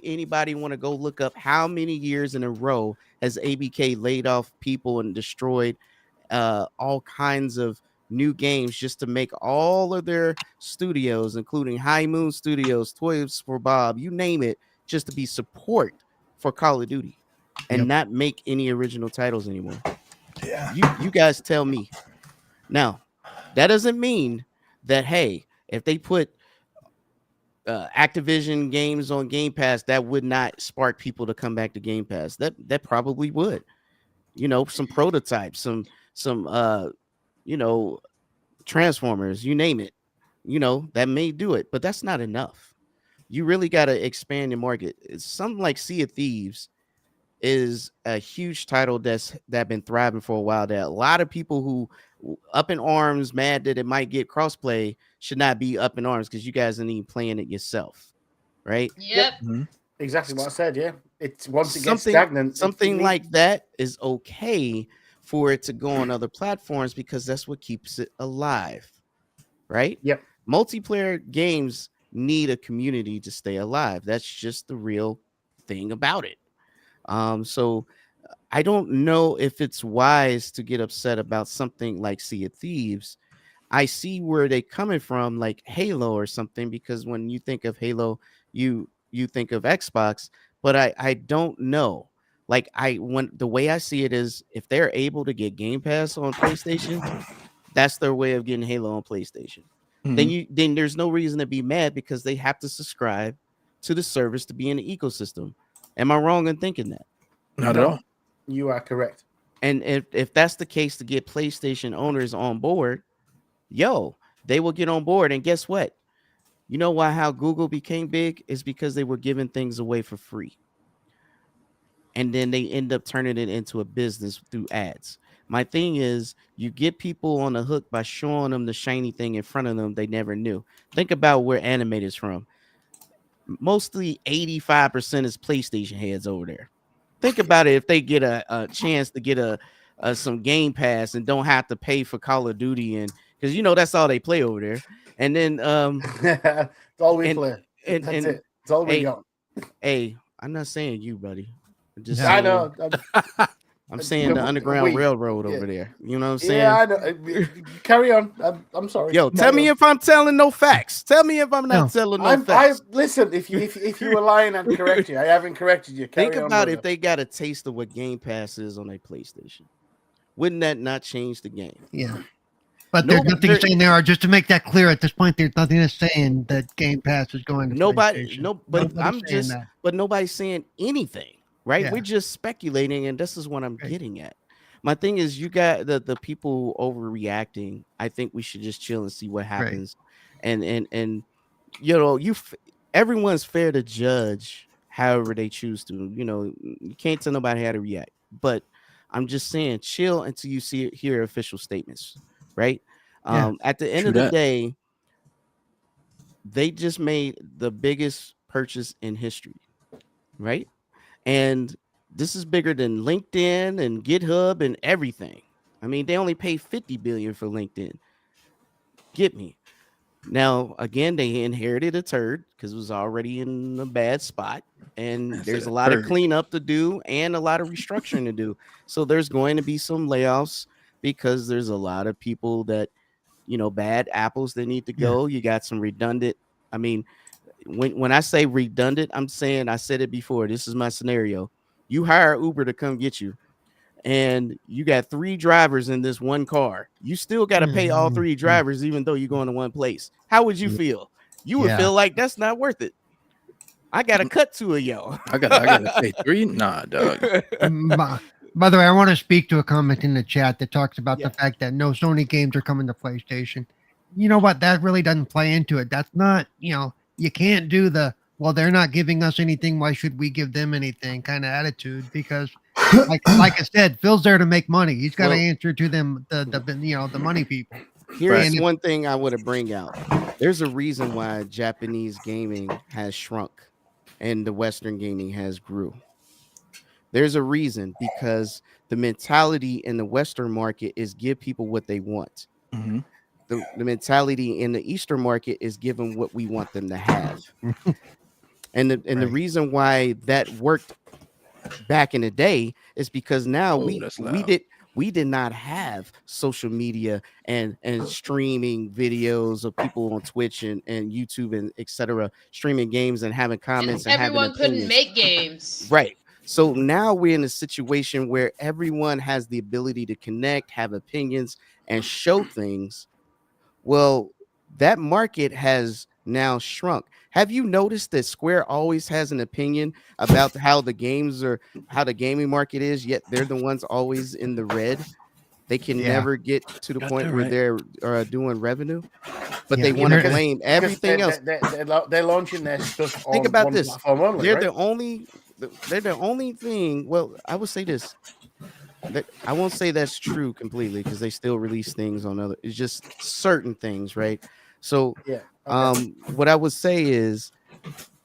Anybody want to go look up how many years in a row has ABK laid off people and destroyed all kinds of new games just to make all of their studios, including High Moon Studios, Toys for Bob, you name it, just to be support for Call of Duty and Yep. not make any original titles anymore. Yeah. You guys tell me. Now, that doesn't mean that, hey, if they put Activision games on Game Pass, that would not spark people to come back to Game Pass. That probably would. Some prototypes, some you know, Transformers, you name it. That may do it, but that's not enough. You really got to expand your market. It's something like Sea of Thieves is a huge title that been thriving for a while. That a lot of people who up in arms, mad that it might get crossplay, should not be up in arms, because you guys aren't even playing it yourself. right? Yep. Exactly what I said. Yeah, it's once it gets Something stagnant, something like that is okay for it to go on other platforms because that's what keeps it alive, right? Yep. Multiplayer games need a community to stay alive. That's just the real thing about it. So I don't know if it's wise to get upset about something like Sea of Thieves. I see where they coming from, like Halo or something, because when you think of Halo, you think of Xbox, but I don't know. Like when the way I see it is, if they're able to get Game Pass on PlayStation, that's their way of getting Halo on PlayStation. Then there's no reason to be mad because they have to subscribe to the service to be in the ecosystem. Am I wrong in thinking that? Not at all. You are correct. And if that's the case, to get PlayStation owners on board, they will get on board. And guess what? You know why how Google became big is because they were giving things away for free. And then they end up turning it into a business through ads. My thing is, you get people on the hook by showing them the shiny thing in front of them they never knew. Think about where animators from. Mostly 85% is PlayStation heads over there. Think about it, if they get a chance to get some Game Pass and don't have to pay for Call of Duty, and because that's all they play over there. And then It's all we play. and That's it. It's all we got. Hey, I'm not saying you, buddy. I'm just I saying, know. I'm saying the Underground Railroad over there. You know what I'm saying? Yeah, I know. Carry on. I'm sorry. Yo, tell me if I'm telling no facts. Tell me if I'm not telling no facts. Listen, if you were lying, I'd correct you. I haven't corrected you. Think about if they got a taste of what Game Pass is on their PlayStation. Wouldn't that not change the game? Yeah. But there's nothing saying there. Or just to make that clear, at this point, there's nothing saying that Game Pass is going to PlayStation. But nobody's saying anything, right? Yeah. We're just speculating, and this is what I'm getting at. My thing is, you got the people overreacting. I think we should just chill and see what happens, and everyone's fair to judge however they choose to. You can't tell nobody how to react, but I'm just saying, chill until you hear official statements. Right. At the end of the day, they just made the biggest purchase in history. Right. And this is bigger than LinkedIn and GitHub and everything. I mean, they only paid $50 billion for LinkedIn. Get me. Now, again, they inherited a turd because it was already in a bad spot. And there's a lot of cleanup to do and a lot of restructuring to do. So there's going to be some layoffs, because there's a lot of people that, bad apples that need to go. You got some redundant. I mean, when I say redundant, I'm saying, I said it before. This is my scenario. You hire Uber to come get you, and you got 3 drivers in this one car. You still got to pay all 3 drivers, even though you're going to one place. How would you feel? You would feel like that's not worth it. I got to cut 2 of y'all. I gotta pay 3. Nah, dog. By the way, I want to speak to a comment in the chat that talks about the fact that no Sony games are coming to PlayStation. You know what? That really doesn't play into it. That's not, you can't do they're not giving us anything, why should we give them anything kind of attitude, because like I said, Phil's there to make money. He's got to answer to them, the money people. Here's one thing I would bring out. There's a reason why Japanese gaming has shrunk and the Western gaming has grew. There's a reason, because the mentality in the Western market is give people what they want. Mm-hmm. The mentality in the Eastern market is giving what we want them to have. And the reason why that worked back in the day is because now we did not have social media and streaming videos of people on Twitch and YouTube and etc. streaming games and having comments, and everyone couldn't make games. Right. So now we're in a situation where everyone has the ability to connect, have opinions, and show things. Well, that market has now shrunk. Have you noticed that Square always has an opinion about how the gaming market is, yet they're the ones always in the red? They can never get to the point where they're doing revenue, but they want to blame everything else. They're launching their stuff on Think about one this. platform only, They're right? they're the only thing. Well, I would say this. I won't say that's true completely, because they still release things on other. It's just certain things, right? So, what I would say is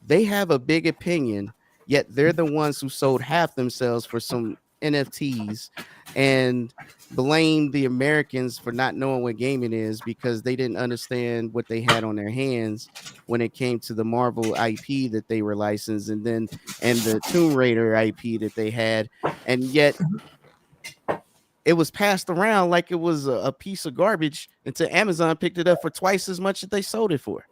They have a big opinion, yet they're the ones who sold half themselves for some NFTs and blame the Americans for not knowing what gaming is because they didn't understand what they had on their hands when it came to the Marvel IP that they were licensed and the Tomb Raider IP that they had. And yet it was passed around like it was a piece of garbage until Amazon picked it up for twice as much that they sold it for.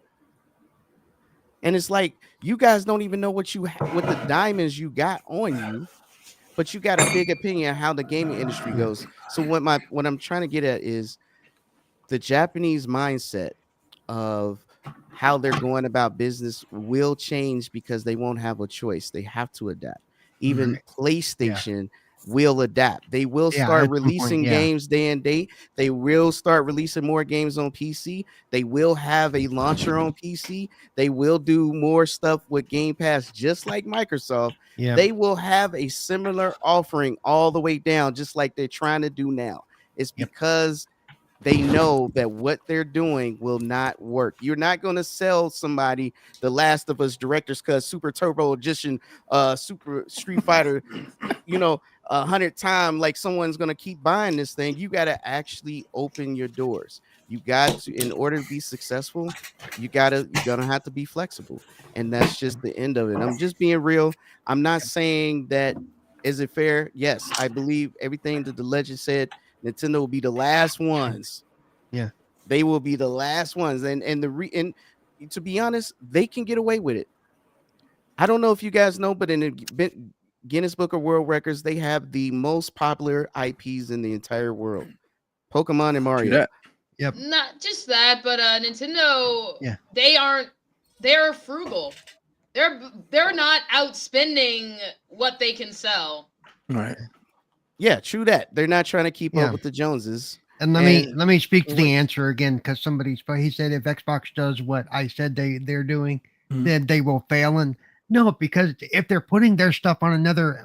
And it's like, you guys don't even know what the diamonds you got on you, but you got a big opinion on how the gaming industry goes. So what I'm trying to get at is the Japanese mindset of how they're going about business will change because they won't have a choice. They have to adapt. Even PlayStation will adapt. They will start releasing games day and date. They will start releasing more games on PC. They will have a launcher on PC. They will do more stuff with Game Pass, just like Microsoft. They will have a similar offering all the way down, just like they're trying to do now. It's because they know that what they're doing will not work. You're not going to sell somebody The Last of Us Director's Cut Super Turbo Edition, Super Street Fighter, 100 times like someone's going to keep buying this thing. You got to actually open your doors. You got to, in order to be successful, you're going to have to be flexible. And that's just the end of it. I'm just being real. I'm not saying that, is it fair? Yes, I believe everything that the legend said. Nintendo will be the last ones. Yeah, they will be the last ones, and to be honest, they can get away with it. I don't know if you guys know, but in the Guinness Book of World Records, they have the most popular IPs in the entire world: Pokemon and Mario. Yep. Not just that, but Nintendo. Yeah. They're frugal. They're not outspending what they can sell. Right. Yeah, true that. They're not trying to keep up with the Joneses. And let me speak to the answer again, because he said if Xbox does what I said they're doing, then they will fail. And no, because if they're putting their stuff on another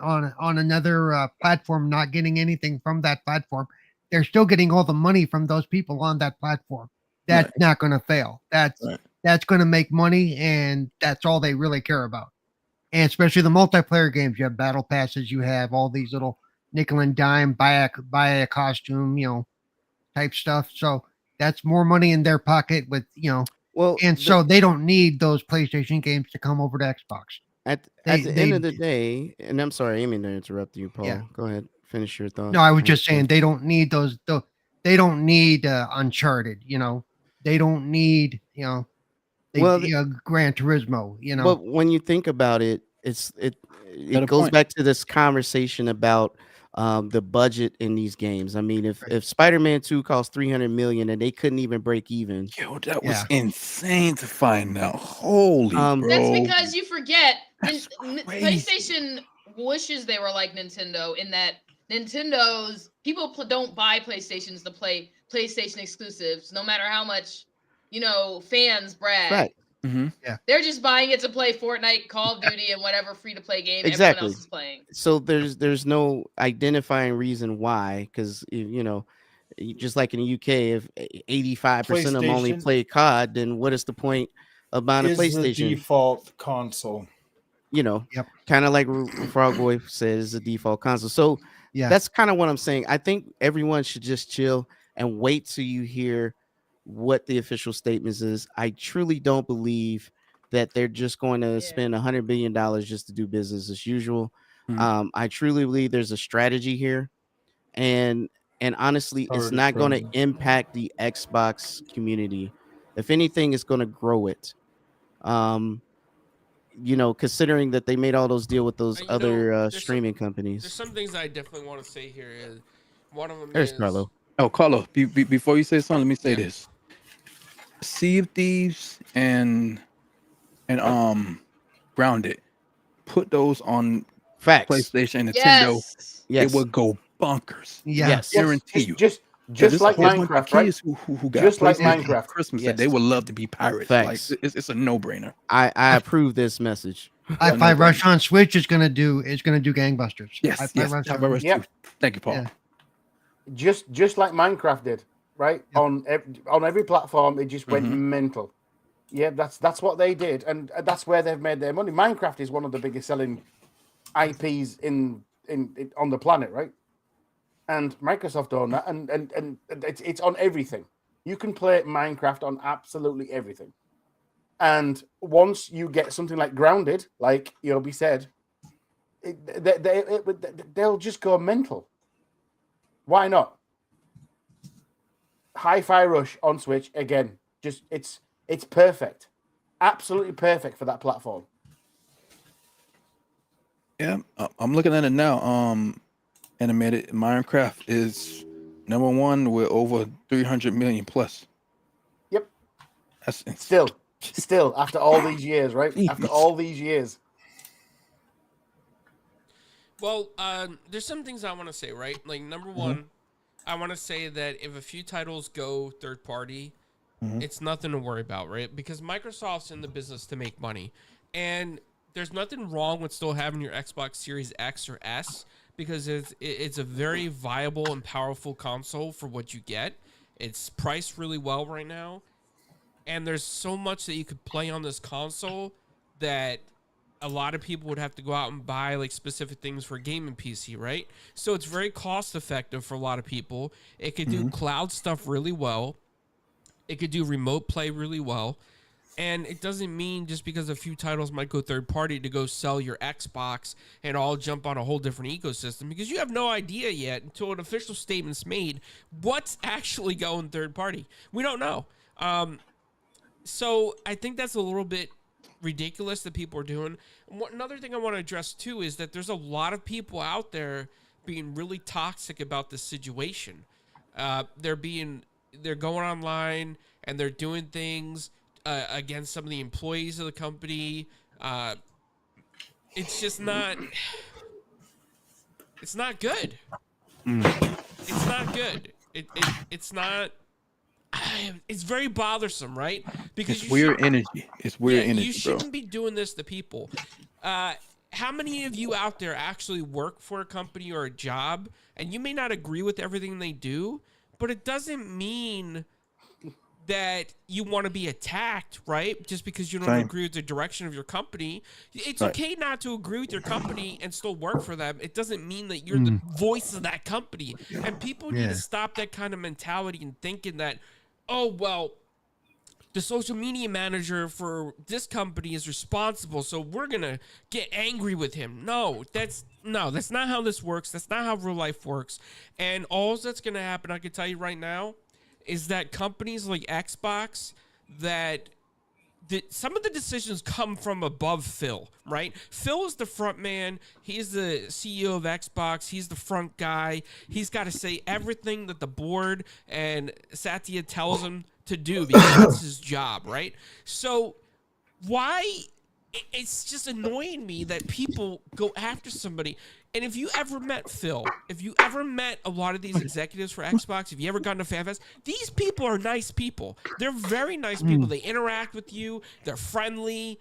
platform, not getting anything from that platform, they're still getting all the money from those people on that platform. That's not going to fail. That's going to make money, and that's all they really care about. And especially the multiplayer games, you have battle passes, you have all these little nickel and dime, buy a costume, type stuff. So that's more money in their pocket with, so they don't need those PlayStation games to come over to Xbox. At the end of the day, and I'm sorry, I didn't mean to interrupt you, Paul. Yeah. Go ahead, finish your thought. No, I was just saying they don't need those. They don't need Uncharted. They don't need Gran Turismo. But when you think about it, it goes back to this conversation about the budget in these games. I mean, if Spider-Man 2 cost $300 million and they couldn't even break even, that was insane to find out. Holy bro. That's because you forget PlayStation wishes they were like Nintendo in that Nintendo's people don't buy PlayStations to play PlayStation exclusives, no matter how much fans brag. Right. Mm-hmm. Yeah, they're just buying it to play Fortnite, Call of Duty, and whatever free-to-play game everyone else is playing. So there's no identifying reason why, because just like in the UK, if 85% of them only play COD, then what is the point of buying a PlayStation? The default console. Kind of like Frog Boy says, is the default console. So that's kind of what I'm saying. I think everyone should just chill and wait till you hear what the official statements is. I truly don't believe that they're just going to spend $100 billion just to do business as usual. I truly believe there's a strategy here, and honestly, it's not going to impact the Xbox community. If anything, it's going to grow it. Considering that they made all those deals with those other streaming companies. There's some things I definitely want to say here. Is one of them. There's Carlo. Oh, Carlo, before you say something, let me say this. Sea of Thieves and Grounded, put those on PlayStation and Nintendo. Yes. It would go bonkers. Yes. Guarantee you. Just like Minecraft, right? Who got just like Minecraft. Christmas that they would love to be pirates. Facts. Like it's a no-brainer. I approve this message. Hi-Fi Rush on Switch is gonna do gangbusters. Yes. Hi-Fi Rush too. Thank you, Paul. Yeah. Just like Minecraft did, right? Yeah. On every platform, it just went mental. Yeah, that's what they did, and that's where they've made their money. Minecraft is one of the biggest selling IPs in on the planet, right? And Microsoft own that, and it's on everything. You can play Minecraft on absolutely everything. And once you get something like Grounded, like Yobi said, they'll just go mental. Why not? Hi-Fi Rush on Switch again. Just it's perfect, absolutely perfect for that platform. Yeah, I'm looking at it now. Animated Minecraft is number one with over 300 million plus. Yep. That's Still after all these years, right? After all these years. Well, there's some things I want to say, right? Like, number one, I want to say that if a few titles go third party, it's nothing to worry about, right? Because Microsoft's in the business to make money. And there's nothing wrong with still having your Xbox Series X or S, because it's a very viable and powerful console for what you get. It's priced really well right now. And there's so much that you could play on this console that a lot of people would have to go out and buy like specific things for a gaming PC, right? So it's very cost effective for a lot of people. It could do cloud stuff really well. It could do remote play really well. And it doesn't mean just because a few titles might go third party to go sell your Xbox and all jump on a whole different ecosystem, because you have no idea yet until an official statement's made what's actually going third party. We don't know. So I think that's a little bit ridiculous that people are doing. Another thing I want to address too is that there's a lot of people out there being really toxic about this situation. They're going online and they're doing things against some of the employees of the company. It's just not. It's not good. It's not good. It's not. It's very bothersome, right? Because it's weird energy. It's weird energy, you bro. shouldn't be doing this to people. How many of you out there actually work for a company or a job, and you may not agree with everything they do, but it doesn't mean that you want to be attacked, right? Just because you don't agree with the direction of your company. It's okay not to agree with your company and still work for them. It doesn't mean that you're the voice of that company. And people need to stop that kind of mentality and thinking that, oh, well, the social media manager for this company is responsible, so we're going to get angry with him. No, that's not how this works. That's not how real life works. And all that's going to happen, I can tell you right now, is that companies like Xbox, that some of the decisions come from above Phil, right? Phil is the front man. He's the CEO of Xbox. He's the front guy. He's got to say everything that the board and Satya tells him to do, because that's his job, right? So why... It's just annoying me that people go after somebody. And if you ever met Phil, if you ever met a lot of these executives for Xbox, if you ever gone to FanFest, these people are nice people. They're very nice people. They interact with you. They're friendly.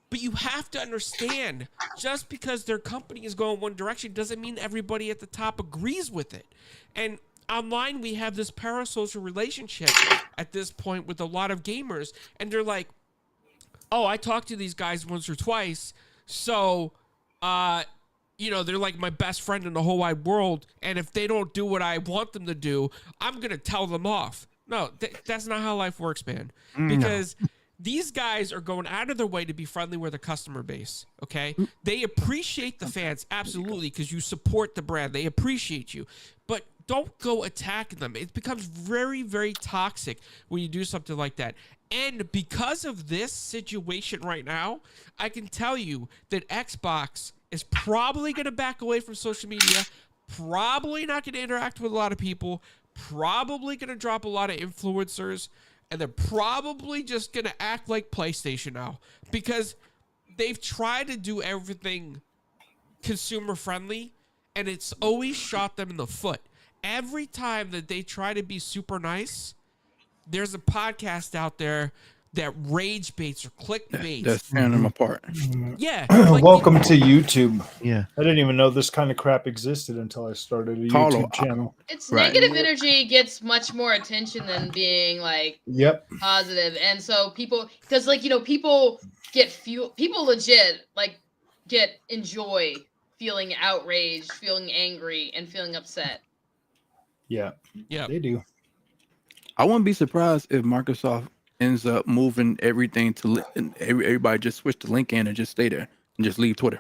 But you have to understand, just because their company is going one direction doesn't mean everybody at the top agrees with it. And online, we have this parasocial relationship at this point with a lot of gamers. And they're like, oh, I talked to these guys once or twice, so, they're like my best friend in the whole wide world, and if they don't do what I want them to do, I'm going to tell them off. No, that's not how life works, man. Because these guys are going out of their way to be friendly with their customer base, okay? They appreciate the fans, absolutely, because you support the brand. They appreciate you. But don't go attacking them. It becomes very, very toxic when you do something like that. And because of this situation right now, I can tell you that Xbox is probably going to back away from social media, probably not going to interact with a lot of people, probably going to drop a lot of influencers, and they're probably just going to act like PlayStation now, because they've tried to do everything consumer friendly, and it's always shot them in the foot. Every time that they try to be super nice, there's a podcast out there that rage baits or clickbaits. That's tearing them apart. Yeah. like, Welcome to YouTube. Yeah. I didn't even know this kind of crap existed until I started a Paulo, YouTube channel. It's Right. negative energy gets much more attention than being like Yep. positive, and so people, because like people get people legit like enjoy feeling outraged, feeling angry, and feeling upset. Yeah. Yeah. They do. I wouldn't be surprised if Microsoft ends up moving everything to and everybody just switch the link in and just stay there and just leave Twitter.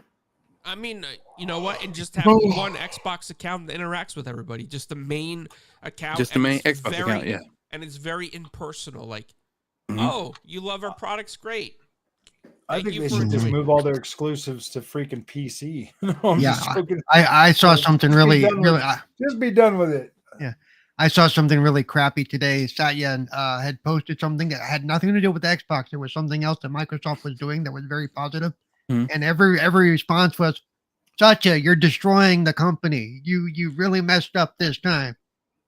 I mean, you know what? And just have one Xbox account that interacts with everybody. Just the main account. Just the and main it's Xbox account, yeah. And it's very impersonal. Like, Mhm. oh, you love our products? Great. I Thank think you they for should just doing- move all their exclusives to freaking PC. No, I'm Yeah, just joking. I saw something Just be really, done with really. it. Just be done with it. I saw something really crappy today. Satya had posted something that had nothing to do with Xbox. There was something else that Microsoft was doing that was very positive. Mhm. And every response was, Satya, you're destroying the company. You really messed up this time.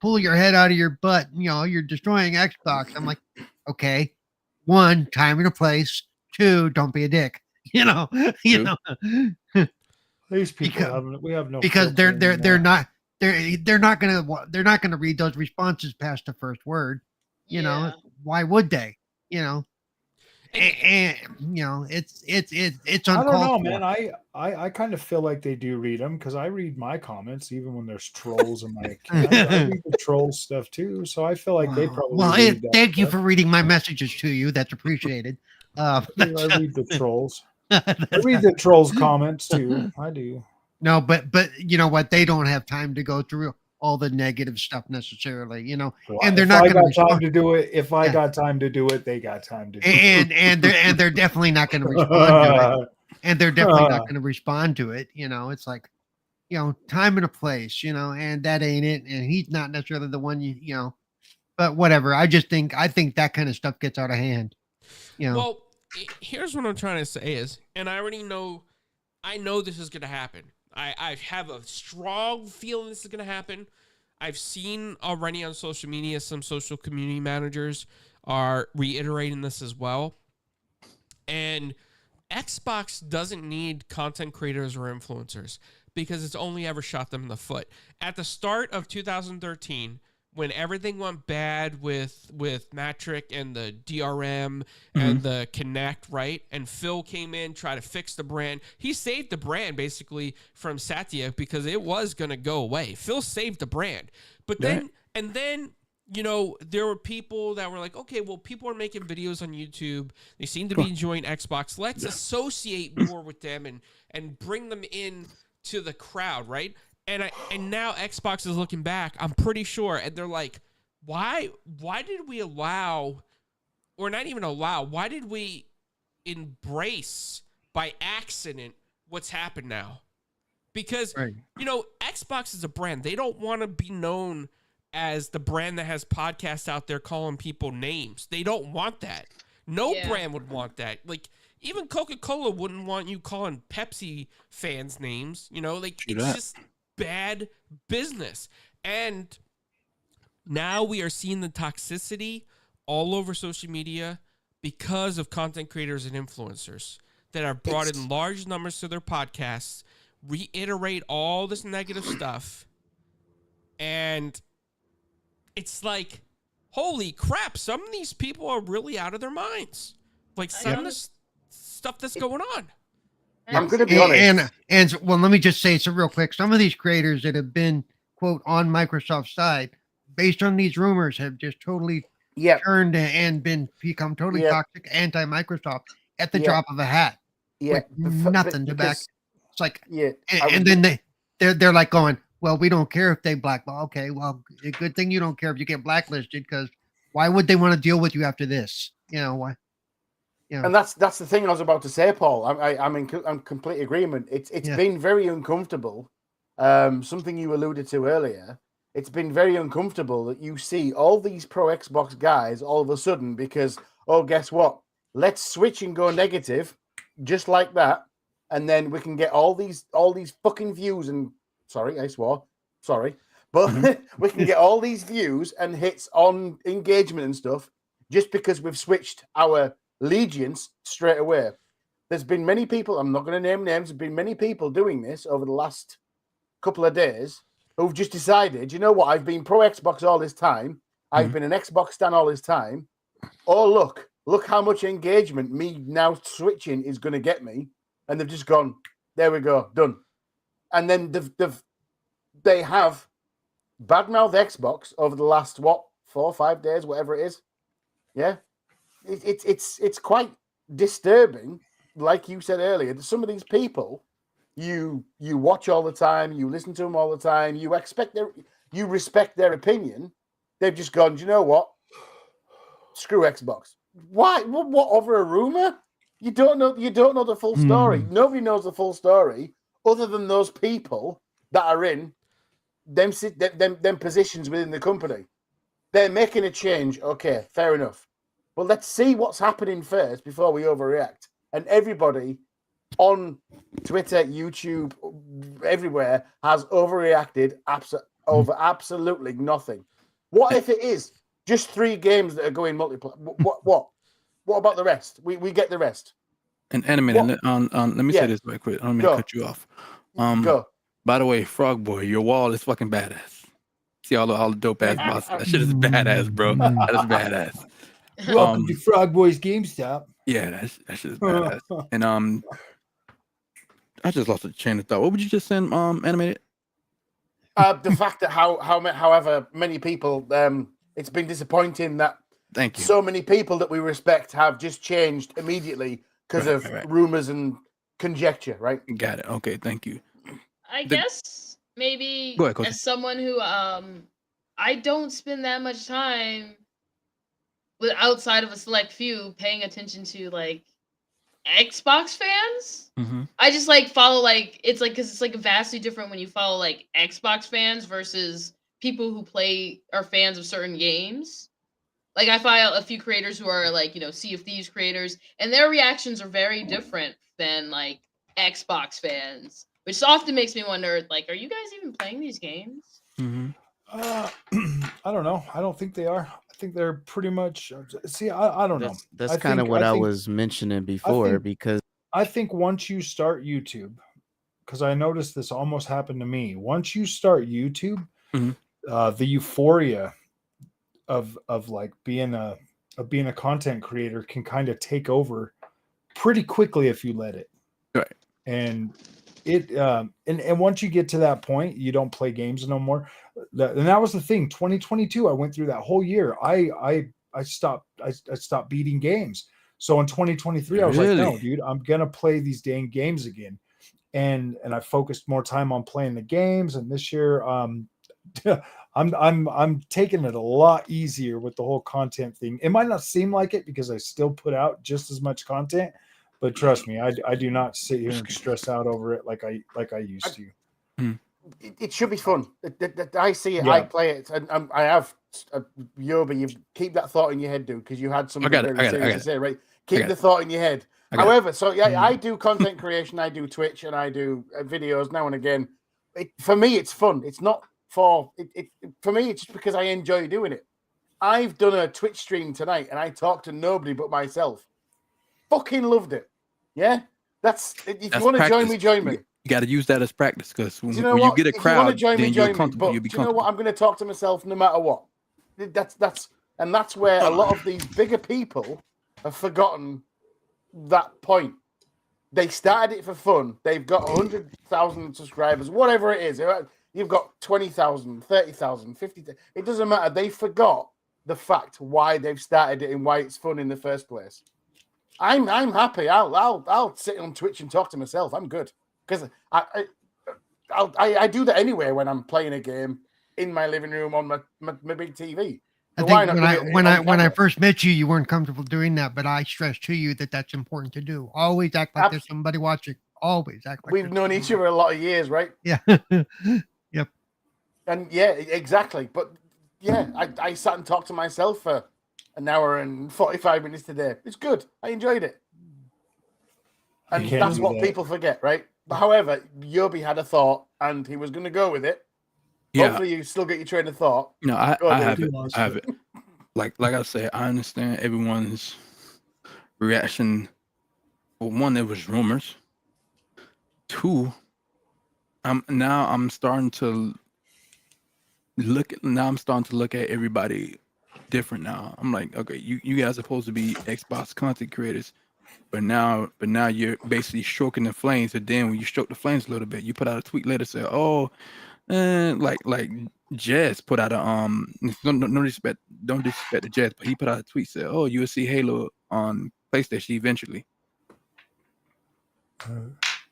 Pull your head out of your butt. You know, you're destroying Xbox. I'm like, okay. One, time and a place. Two, don't be a dick. You know, True. These people Because- we have no because filter they're anymore. not they're not gonna read those responses past the first word. You know, why would they? You know, and you know, it's I don't know, uncalled man. for. I kind of feel like they do read them because I read my comments even when there's trolls in my account. I read the troll stuff too, so I feel like they probably. Well, read that thank you stuff. for reading my messages to you. That's appreciated. I read the trolls. I read the trolls' comments too. I do. No, but you know what? They don't have time to go through all the negative stuff necessarily. You know, Well, and they're if not I going to got time respond. to do it. If I Yeah. got time to do it, they got time to do it. And they're definitely not going to respond to it. And they're definitely not going to respond to it. You know, it's like, you know, time and a place, you know, and that ain't it. And he's not necessarily the one you know, but whatever. I think that kind of stuff gets out of hand. You know, Well, here's what I'm trying to say is, and I know this is going to happen. I have a strong feeling this is going to happen. I've seen already on social media, some social community managers are reiterating this as well. And Xbox doesn't need content creators or influencers because it's only ever shot them in the foot. At the start of 2013, when everything went bad with Matrick and the DRM and the Kinect, right? And Phil came in, tried to fix the brand. He saved the brand basically from Satya because it was going to go away. Phil saved the brand. But then, you know, there were people that were like, okay, well, people are making videos on YouTube. They seem to be enjoying Xbox. Let's associate more with them and bring them in to the crowd, right? And now Xbox is looking back, I'm pretty sure, and they're like, why did we allow, or not even allow, why did we embrace by accident what's happened now? Because, you know, Xbox is a brand. They don't want to be known as the brand that has podcasts out there calling people names. They don't want that. No brand would want that. Like, even Coca-Cola wouldn't want you calling Pepsi fans names. You know, like, it's just bad business. And now we are seeing the toxicity all over social media because of content creators and influencers that are brought in large numbers to their podcasts, reiterate all this negative stuff, and it's like, holy crap, some of these people are really out of their minds. Like, some of the stuff that's going on. I'm going to be honest. And well, let me just say so real quick. Some of these creators that have been, quote, on Microsoft's side, based on these rumors, have just totally turned and become totally toxic anti-Microsoft at the drop of a hat. With nothing to back. It's like, and then they're like going, well, we don't care if they blackball. Okay, well, a good thing you don't care if you get blacklisted, because why would they want to deal with you after this? You know why? And that's the thing I was about to say, Paul. I'm in complete agreement. It's been very uncomfortable. Something you alluded to earlier. It's been very uncomfortable that you see all these pro Xbox guys all of a sudden because, oh, guess what? Let's switch and go negative, just like that, and then we can get all these fucking views and sorry, I swore. Sorry, but we can get all these views and hits on engagement and stuff just because we've switched our allegiance straight away. There's been many people, I'm not going to name names, there's been many people doing this over the last couple of days who've just decided, you know what, I've been pro Xbox all this time. I've been an Xbox stan all this time. Oh, look how much engagement me now switching is going to get me. And they've just gone, there we go, done. And then they have badmouthed Xbox over the last, 4 or 5 days, whatever it is. Yeah. It's quite disturbing. Like you said earlier, that some of these people you watch all the time, you listen to them all the time, you respect their opinion. They've just gone, do you know what? Screw Xbox. Why? What over a rumor? You don't know the full story. Nobody knows the full story other than those people that are in them positions within the company. They're making a change. Okay, fair enough. But let's see what's happening first before we overreact. And everybody on Twitter, YouTube, everywhere has overreacted over absolutely nothing. What if it is just 3 games that are going multiplayer? What about the rest? We get the rest. And animated. Let me say this right quick. I don't mean to cut you off. Go. By the way, Frog Boy, your wall is fucking badass. See all the dope ass boss. That shit is badass, bro. That is badass. Welcome to Frog Boy's GameStop. Yeah, that shit is badass. And I just lost a chain of thought. What would you just send, animated? The fact that however many people, it's been disappointing that Thank you. so many people that we respect have just changed immediately because of rumors and conjecture, right? Got it. Okay, thank you. I guess maybe Go ahead, as someone who I don't spend that much time with outside of a select few paying attention to like Xbox fans. I just like follow like it's like because it's like vastly different when you follow like Xbox fans versus people who are fans of certain games. Like I follow a few creators who are like, Sea of Thieves creators, and their reactions are very different than like Xbox fans, which often makes me wonder, like, are you guys even playing these games? I don't know. I don't think they are. I think they're pretty much. See, I don't know. That's kind of what I was mentioning before, because I think once you start YouTube, because I noticed this almost happened to me. Once you start YouTube, the euphoria of like being a content creator can kind of take over pretty quickly if you let it. Right. And it and once you get to that point, you don't play games no more. And that was the thing. 2022, I went through that whole year. I stopped beating games. So in 2023, I was like, no, dude, I'm gonna play these dang games again. And I focused more time on playing the games. And this year, I'm taking it a lot easier with the whole content thing. It might not seem like it because I still put out just as much content, but trust me, I do not sit here and stress out over it like I used to. It should be fun. I see it. Yeah. I play it, and I have Yobi. You keep that thought in your head, dude, because you had something very serious to say, right? Keep the thought in your head. However, so yeah, I do content creation. I do Twitch, and I do videos now and again. For me, it's fun. It's not for me. It's just because I enjoy doing it. I've done a Twitch stream tonight, and I talked to nobody but myself. Fucking loved it. Yeah, that's if you want to join me, join me. You got to use that as practice, because when you get a If crowd, you want to join then me, you're join me. comfortable. But You'll be do you know comfortable. what? I'm going to talk to myself no matter what. That's where a lot of these bigger people have forgotten that point. They started it for fun. They've got 100,000 subscribers, whatever it is. You've got 20,000, 30,000, 50,000. It doesn't matter. They forgot the fact why they've started it and why it's fun in the first place. I'm happy. I'll sit on Twitch and talk to myself. I'm good because I do that anyway when I'm playing a game in my living room on my big TV. So I think when I first met you, you weren't comfortable doing that, but I stressed to you that that's important to do. Always act like there's somebody watching. Always act like we've known each other a lot of years, right? Yeah. Yep. And yeah, exactly. But yeah, I sat and talked to myself for an hour and 45 minutes today. It's good. I enjoyed it. And that's what people forget, right? But however, Yobi had a thought and he was going to go with it. Yeah. Hopefully you still get your train of thought. No, I have it. like I said, I understand everyone's reaction. For one, it was rumors. Two, I'm starting to look at everybody different now. I'm like, okay, you guys are supposed to be Xbox content creators, but now you're basically stroking the flames. And then when you stroke the flames a little bit, you put out a tweet later say, oh, like Jazz put out a no respect, don't disrespect the Jazz, but he put out a tweet said, oh, you'll see Halo on PlayStation eventually.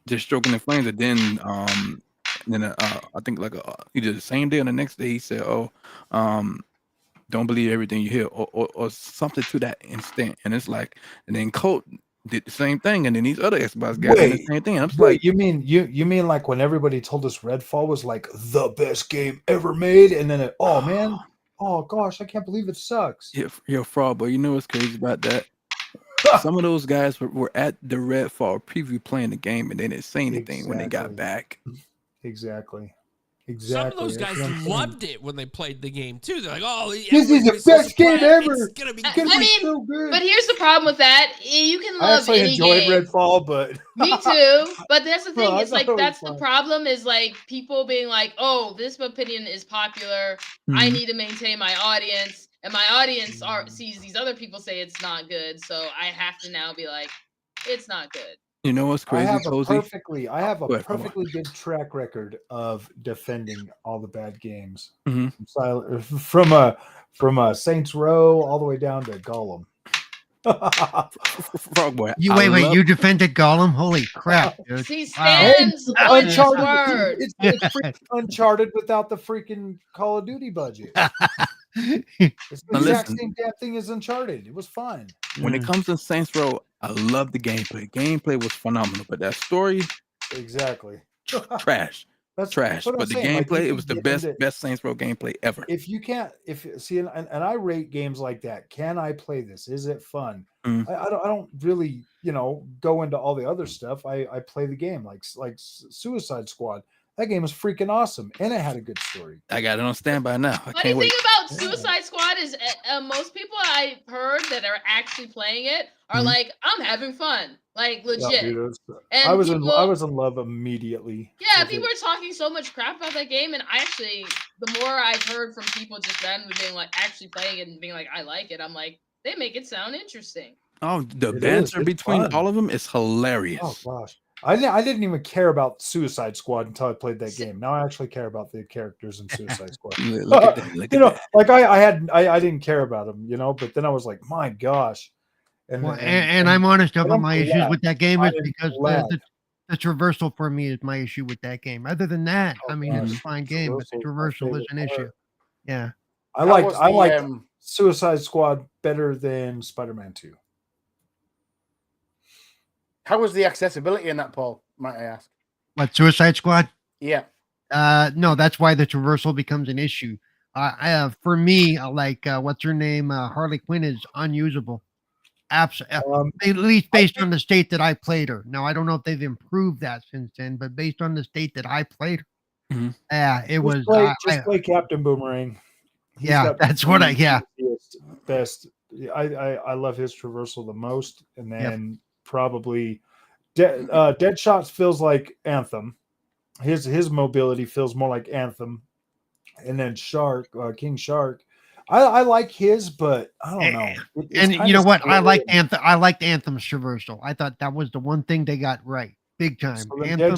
Just stroking the flames, and then I think like either the same day or the next day he said, oh, don't believe everything you hear, or something to that extent. And it's like, and then Colt did the same thing, and then these other Xbox guys did the same thing. And I'm just like, you mean like when everybody told us Redfall was like the best game ever made, and then oh man, oh gosh, I can't believe it sucks. You're a fraud, but you know what's crazy about that? Some of those guys were at the Redfall preview playing the game, and they didn't say anything when they got back. Exactly. Some of those guys loved it when they played the game too. They're like, "Oh, this is the best game ever! It's gonna be." I mean, but here's the problem with that: you can love I any enjoyed game. Redfall, but me too. But that's the thing. Well, it's like that's the problem. Is like people being like, "Oh, this opinion is popular. I need to maintain my audience." And my audience sees these other people say it's not good, so I have to now be like, it's not good. You know what's crazy? I have a perfectly good track record of defending all the bad games. From Saints Row all the way down to Gollum. Frog Boy. Wait, you defended Gollum? Holy crap, dude. He stands on his word. It's Uncharted without the freaking Call of Duty budget. It's the exact same damn thing as Uncharted. It was fun. When it comes to Saints Row, I love the gameplay. Gameplay was phenomenal, but that story, exactly, trash. That's trash. But the gameplay, like, it was the best Saints Row gameplay ever. If you can't, and I rate games like that. Can I play this? Is it fun? I don't really, go into all the other stuff. I play the game like Suicide Squad. That game was freaking awesome, and it had a good story. I got it on standby now. Funny thing about Suicide Squad is most people I've heard that are actually playing it are like, I'm having fun, like legit. Yeah, dude, and I was in love immediately. Yeah, people are talking so much crap about that game, and the more I've heard from people just randomly being like actually playing it and being like, I like it. I'm like, they make it sound interesting. Oh, the banter between all of them is hilarious. Oh gosh. I didn't even care about Suicide Squad until I played that game. Now I actually care about the characters in Suicide Squad. Look at that. Like I didn't care about them, but then I was like, my gosh. And I'm honest about my issues with that game is because the traversal for me is my issue with that game. Other than that, it's a fine game, but the traversal is an issue. Yeah. I like Suicide Squad better than Spider-Man 2. How was the accessibility in that, Paul? Might I ask? What, Suicide Squad? Yeah. No, that's why the traversal becomes an issue. For me, what's her name? Harley Quinn is unusable. Absolutely, at least based on the state that I played her. Now I don't know if they've improved that since then, but based on the state that I played her, it was just play Captain Boomerang. That's what best. I love his traversal the most, and then probably Deadshot feels like Anthem. His mobility feels more like Anthem, and then King Shark. I like his, but I don't know. And you know what? I liked Anthem's traversal. I thought that was the one thing they got right, big time. So Anthem,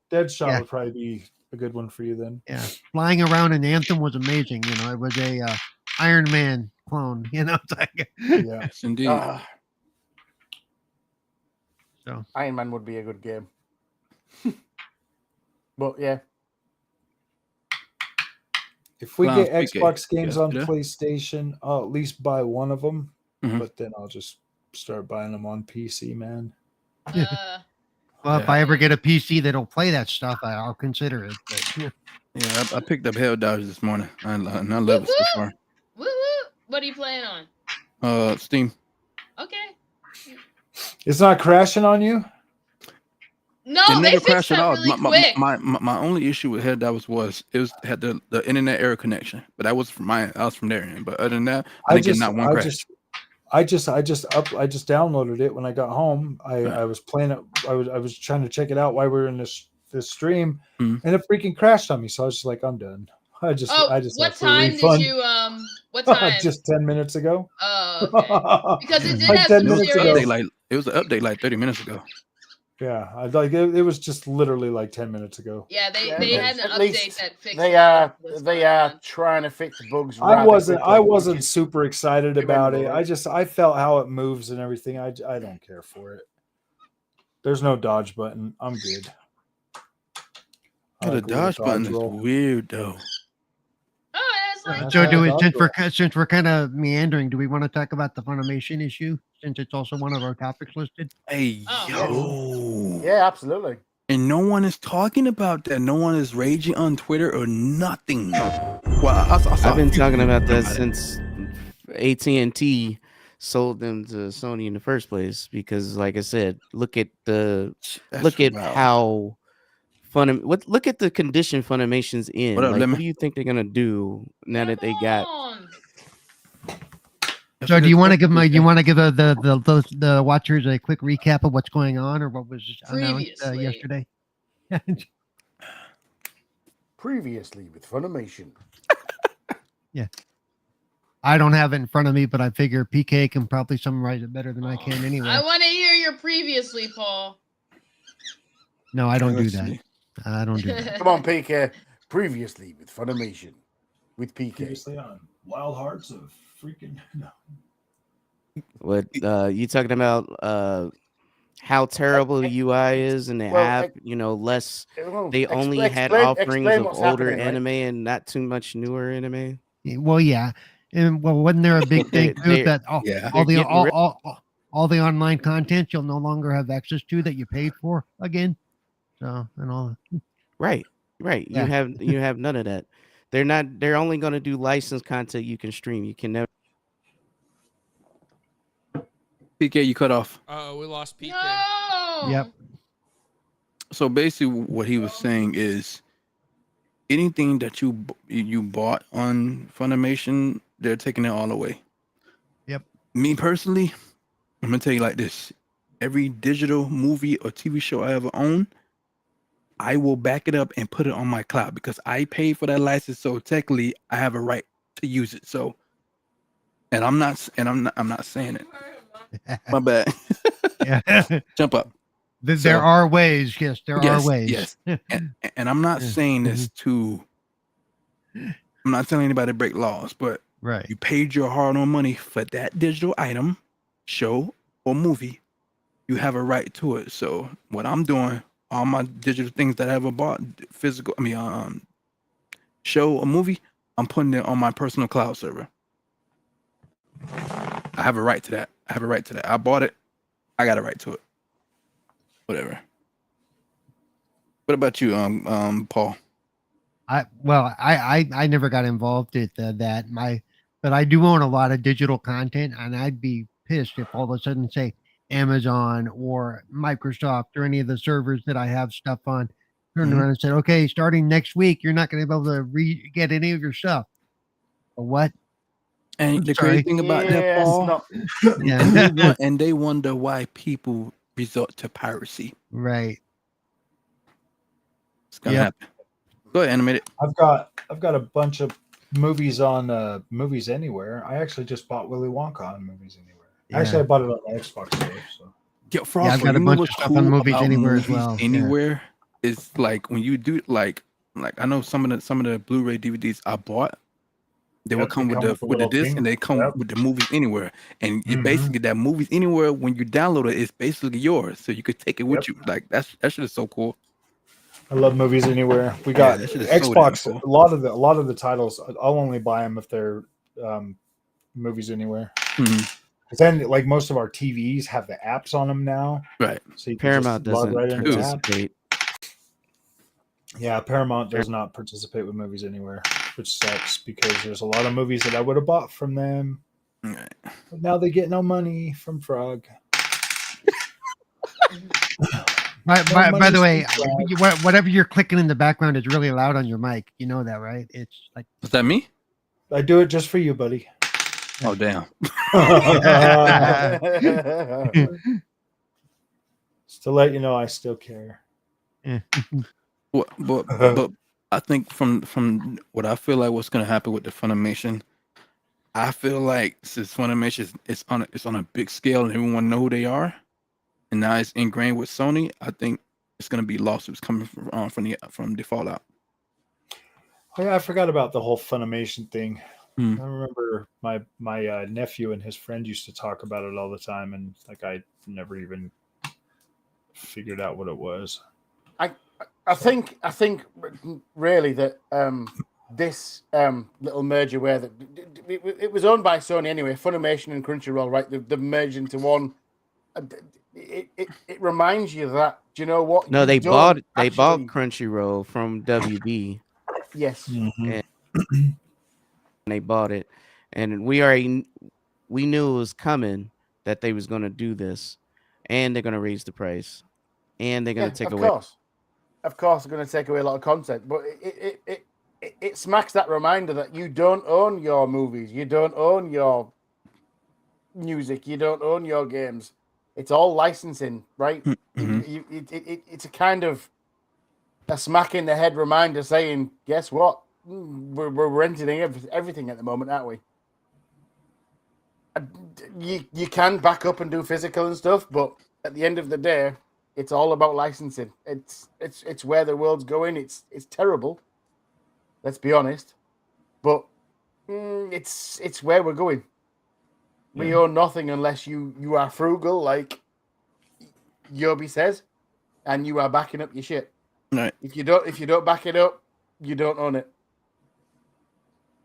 Deadshot would probably be a good one for you then. Yeah, flying around in Anthem was amazing. It was a Iron Man clone. It's like yes, indeed. So Iron Man would be a good game. But yeah. If we get Xbox games on PlayStation, I'll at least buy one of them, but then I'll just start buying them on PC, man. Well, if I ever get a PC that'll play that stuff, I'll consider it. But, I picked up Hell Dodge this morning. I love it so far. Woo-hoo. What are you playing on? Steam. Okay. It's not crashing on you? No, It they never fixed crashed at that all. really quick. My only issue with it was it had the internet error connection, but that was from I was from their end. But other than that, I didn't get not one crash. I just downloaded it when I got home. I was playing it. I was trying to check it out while we were in this stream, and it freaking crashed on me. So I was just like, I'm done. I just what time did you what time? Just 10 minutes ago. Oh, okay. Because it did Like have 10 some minutes ago. serious. It was an update like 30 minutes ago. Yeah, I like it was just literally like 10 minutes ago. Yeah, they had an At update least that fixed. They are trying to fix bugs. I wasn't quickly. super excited about it. I felt how it moves and everything. I don't care for it. There's no dodge button. I'm good. The dodge button is weird though. Oh, it's like So since we're kind of meandering, do we want to talk about the Funimation issue since it's also one of our topics listed? Hey, yo. Yeah, absolutely. And no one is talking about that. No one is raging on Twitter or nothing. Well, I've been talking about that since AT&T sold them to Sony in the first place. Because, like I said, look at how look at the condition Funimation's in. What do you think they're gonna do now that they got? So do you want to give the watchers a quick recap of what's going on or what was announced yesterday? Previously with Funimation. Yeah. I don't have it in front of me, but I figure PK can probably summarize it better than I can anyway. I want to hear your previously, Paul. No, I don't do that. I don't do that. Come on, PK. Previously with Funimation. With PK. Previously on Wild Hearts of freaking no. What you talking about? How terrible the UI is in the app? Less. They only had offerings of older anime and not too much newer anime. Well, yeah, and wasn't there a big thing too that all the online content you'll no longer have access to that you paid for again? So and all. Right. Yeah. You have none of that. They're only going to do licensed content you can stream. You can never. PK, you cut off. Oh, we lost PK. No! Yep. So basically, what he was saying is, anything that you bought on Funimation, they're taking it all away. Yep. Me personally, I'm gonna tell you like this: every digital movie or TV show I ever own, I will back it up and put it on my cloud because I paid for that license. So technically, I have a right to use it. So, I'm not saying it. My bad. Yeah. Jump up. There are ways. Yes, there are ways. Yes. And I'm not saying this to. I'm not telling anybody to break laws, but right. You paid your hard-earned money for that digital item, show or movie. You have a right to it. So what I'm doing, all my digital things that I ever bought, physical, show or movie, I'm putting it on my personal cloud server. I have a right to that. I bought it. I got a right to it. Whatever. What about you, Paul? I never got involved with that. But I do own a lot of digital content, and I'd be pissed if all of a sudden, say, Amazon or Microsoft or any of the servers that I have stuff on turned around and said, okay, starting next week, you're not going to be able to get any of your stuff. Or what? And the crazy thing about that, Paul, and they wonder why people resort to piracy. Right. It's gonna happen. Go ahead, animate it. I've got a bunch of movies on Movies Anywhere. I actually just bought Willy Wonka on Movies Anywhere. Yeah. Actually, I bought it on the Xbox store. So. I've got a bunch of stuff on Movies Anywhere as well. Anywhere is like when you do like I know some of the Blu-ray DVDs I bought. They will come with the disc, and they come with the Movies Anywhere. And you basically that Movies Anywhere, when you download it, it's basically yours, so you could take it with you. Like that shit is so cool. I love Movies Anywhere. We got Xbox. So cool. A lot of the titles, I'll only buy them if they're Movies Anywhere. Because then, like most of our TVs have the apps on them now, right? So you Paramount doesn't participate. Yeah, Paramount does not participate with Movies Anywhere, which sucks because there's a lot of movies that I would have bought from them. Right. But now they get no money from Frog. By the way, subscribe. whatever you're clicking in the background is really loud on your mic. You know that, right? It's like Was that me? I do it just for you, buddy. Oh damn. Just to let you know, I still care. But I think from what I feel like what's gonna happen with the Funimation, I feel like since Funimation is on a big scale and everyone know who they are, and now it's ingrained with Sony, I think it's gonna be lawsuits coming from the Fallout. Oh, yeah, I forgot about the whole Funimation thing. Hmm. I remember my nephew and his friend used to talk about it all the time, and like I never even figured out what it was. I think really that this little merger where it was owned by Sony anyway, Funimation and Crunchyroll, right? They've merged into one. It reminds you that, do you know what? No, You they don't bought actually- Crunchyroll from WB. Yes. Mhm. And they bought it, and we knew it was coming that they was going to do this, and they're going to raise the price, and they're going to take away. Of course, they're going to take away a lot of content, but it smacks that reminder that you don't own your movies, you don't own your music, you don't own your games. It's all licensing, right? It's a kind of a smack in the head reminder saying, guess what? We're renting everything at the moment, aren't we? You can back up and do physical and stuff, but at the end of the day, it's all about licensing. It's where the world's going. It's terrible. Let's be honest, but it's where we're going. We own nothing unless you are frugal, like Yobi says, and you are backing up your shit. Right. If you don't back it up, you don't own it.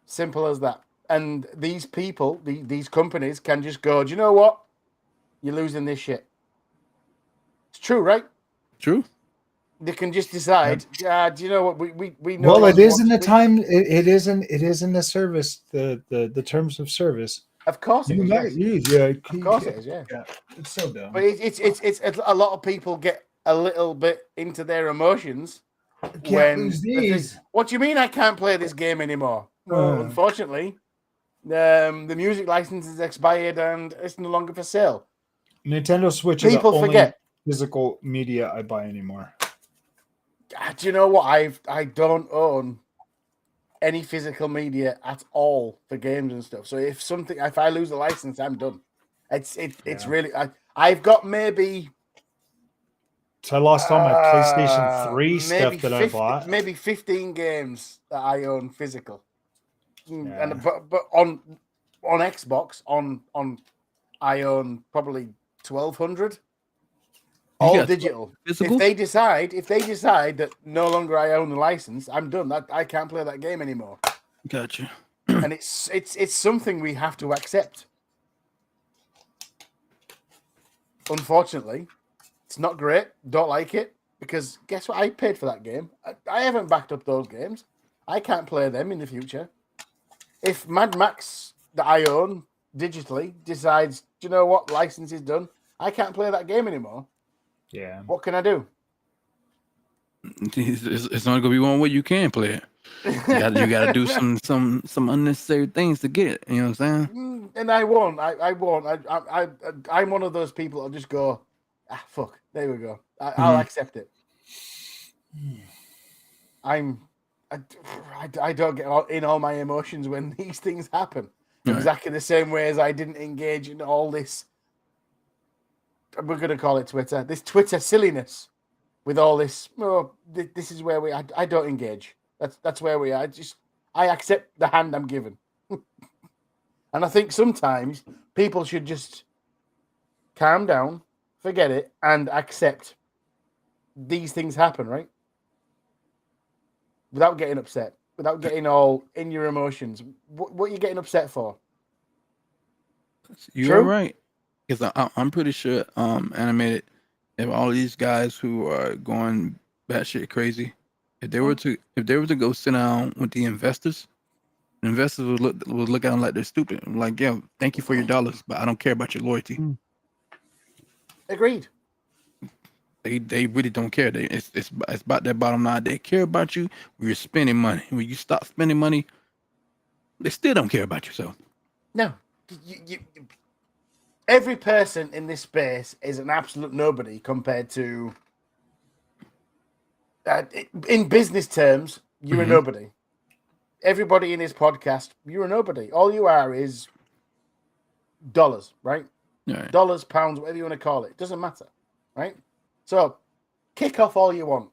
Simple as that. And these people, these companies can just go, do you know what? You're losing this shit. It's true, right? True. They can just decide, do you know what? We know. Well, it is in the time. It is in the service. The terms of service. Of course it is. Of course it is. Yeah. It's so dumb. But it's a lot of people get a little bit into their emotions when lose they think, these. what do you mean I can't play this game anymore? Well, unfortunately, the music license is expired and it's no longer for sale. Nintendo Switch is the People only forget. physical media I buy anymore. Do you know what? I don't own any physical media at all for games and stuff. So if I lose the license, I'm done. It's really I've got maybe. So I lost all my PlayStation 3 stuff that I bought. Maybe 15 games that I own physical. Yeah. And but on Xbox I own probably 1,200. All digital. Physical? If they decide that no longer I own the license, I'm done. I can't play that game anymore. Gotcha. And it's something we have to accept. Unfortunately, it's not great. Don't like it because guess what? I paid for that game. I haven't backed up those games. I can't play them in the future. If Mad Max that I own digitally decides, do you know what? License is done. I can't play that game anymore. Yeah. What can I do? It's only gonna be one way you can play it. You gotta do some unnecessary things to get it. You know what I'm saying? And I won't. I won't. I'm one of those people that'll just go, fuck. There we go. I'll accept it. I don't get in all my emotions when these things happen. Right. Exactly the same way as I didn't engage in all this. We're going to call it Twitter. This Twitter silliness with all this. Oh, this is where I don't engage. That's where we are. I accept the hand I'm given. And I think sometimes people should just calm down, forget it, and accept these things happen, right? Without getting upset, without getting all in your emotions. What are you getting upset for? You're right. Because I'm pretty sure Animated, if all these guys who are going batshit crazy, if they were to go sit down with the investors would look at them like they're stupid. I'm like, yeah, thank you for your dollars, but I don't care about your loyalty. Agreed. They really don't care. It's about that bottom line. They care about you when you're spending money. When you stop spending money, they still don't care about yourself. No. Every person in this space is an absolute nobody compared to, in business terms, you're a nobody. Everybody in this podcast, you're a nobody. All you are is dollars, right? Right. Dollars, pounds, whatever you want to call it. Doesn't matter, right? So, kick off all you want.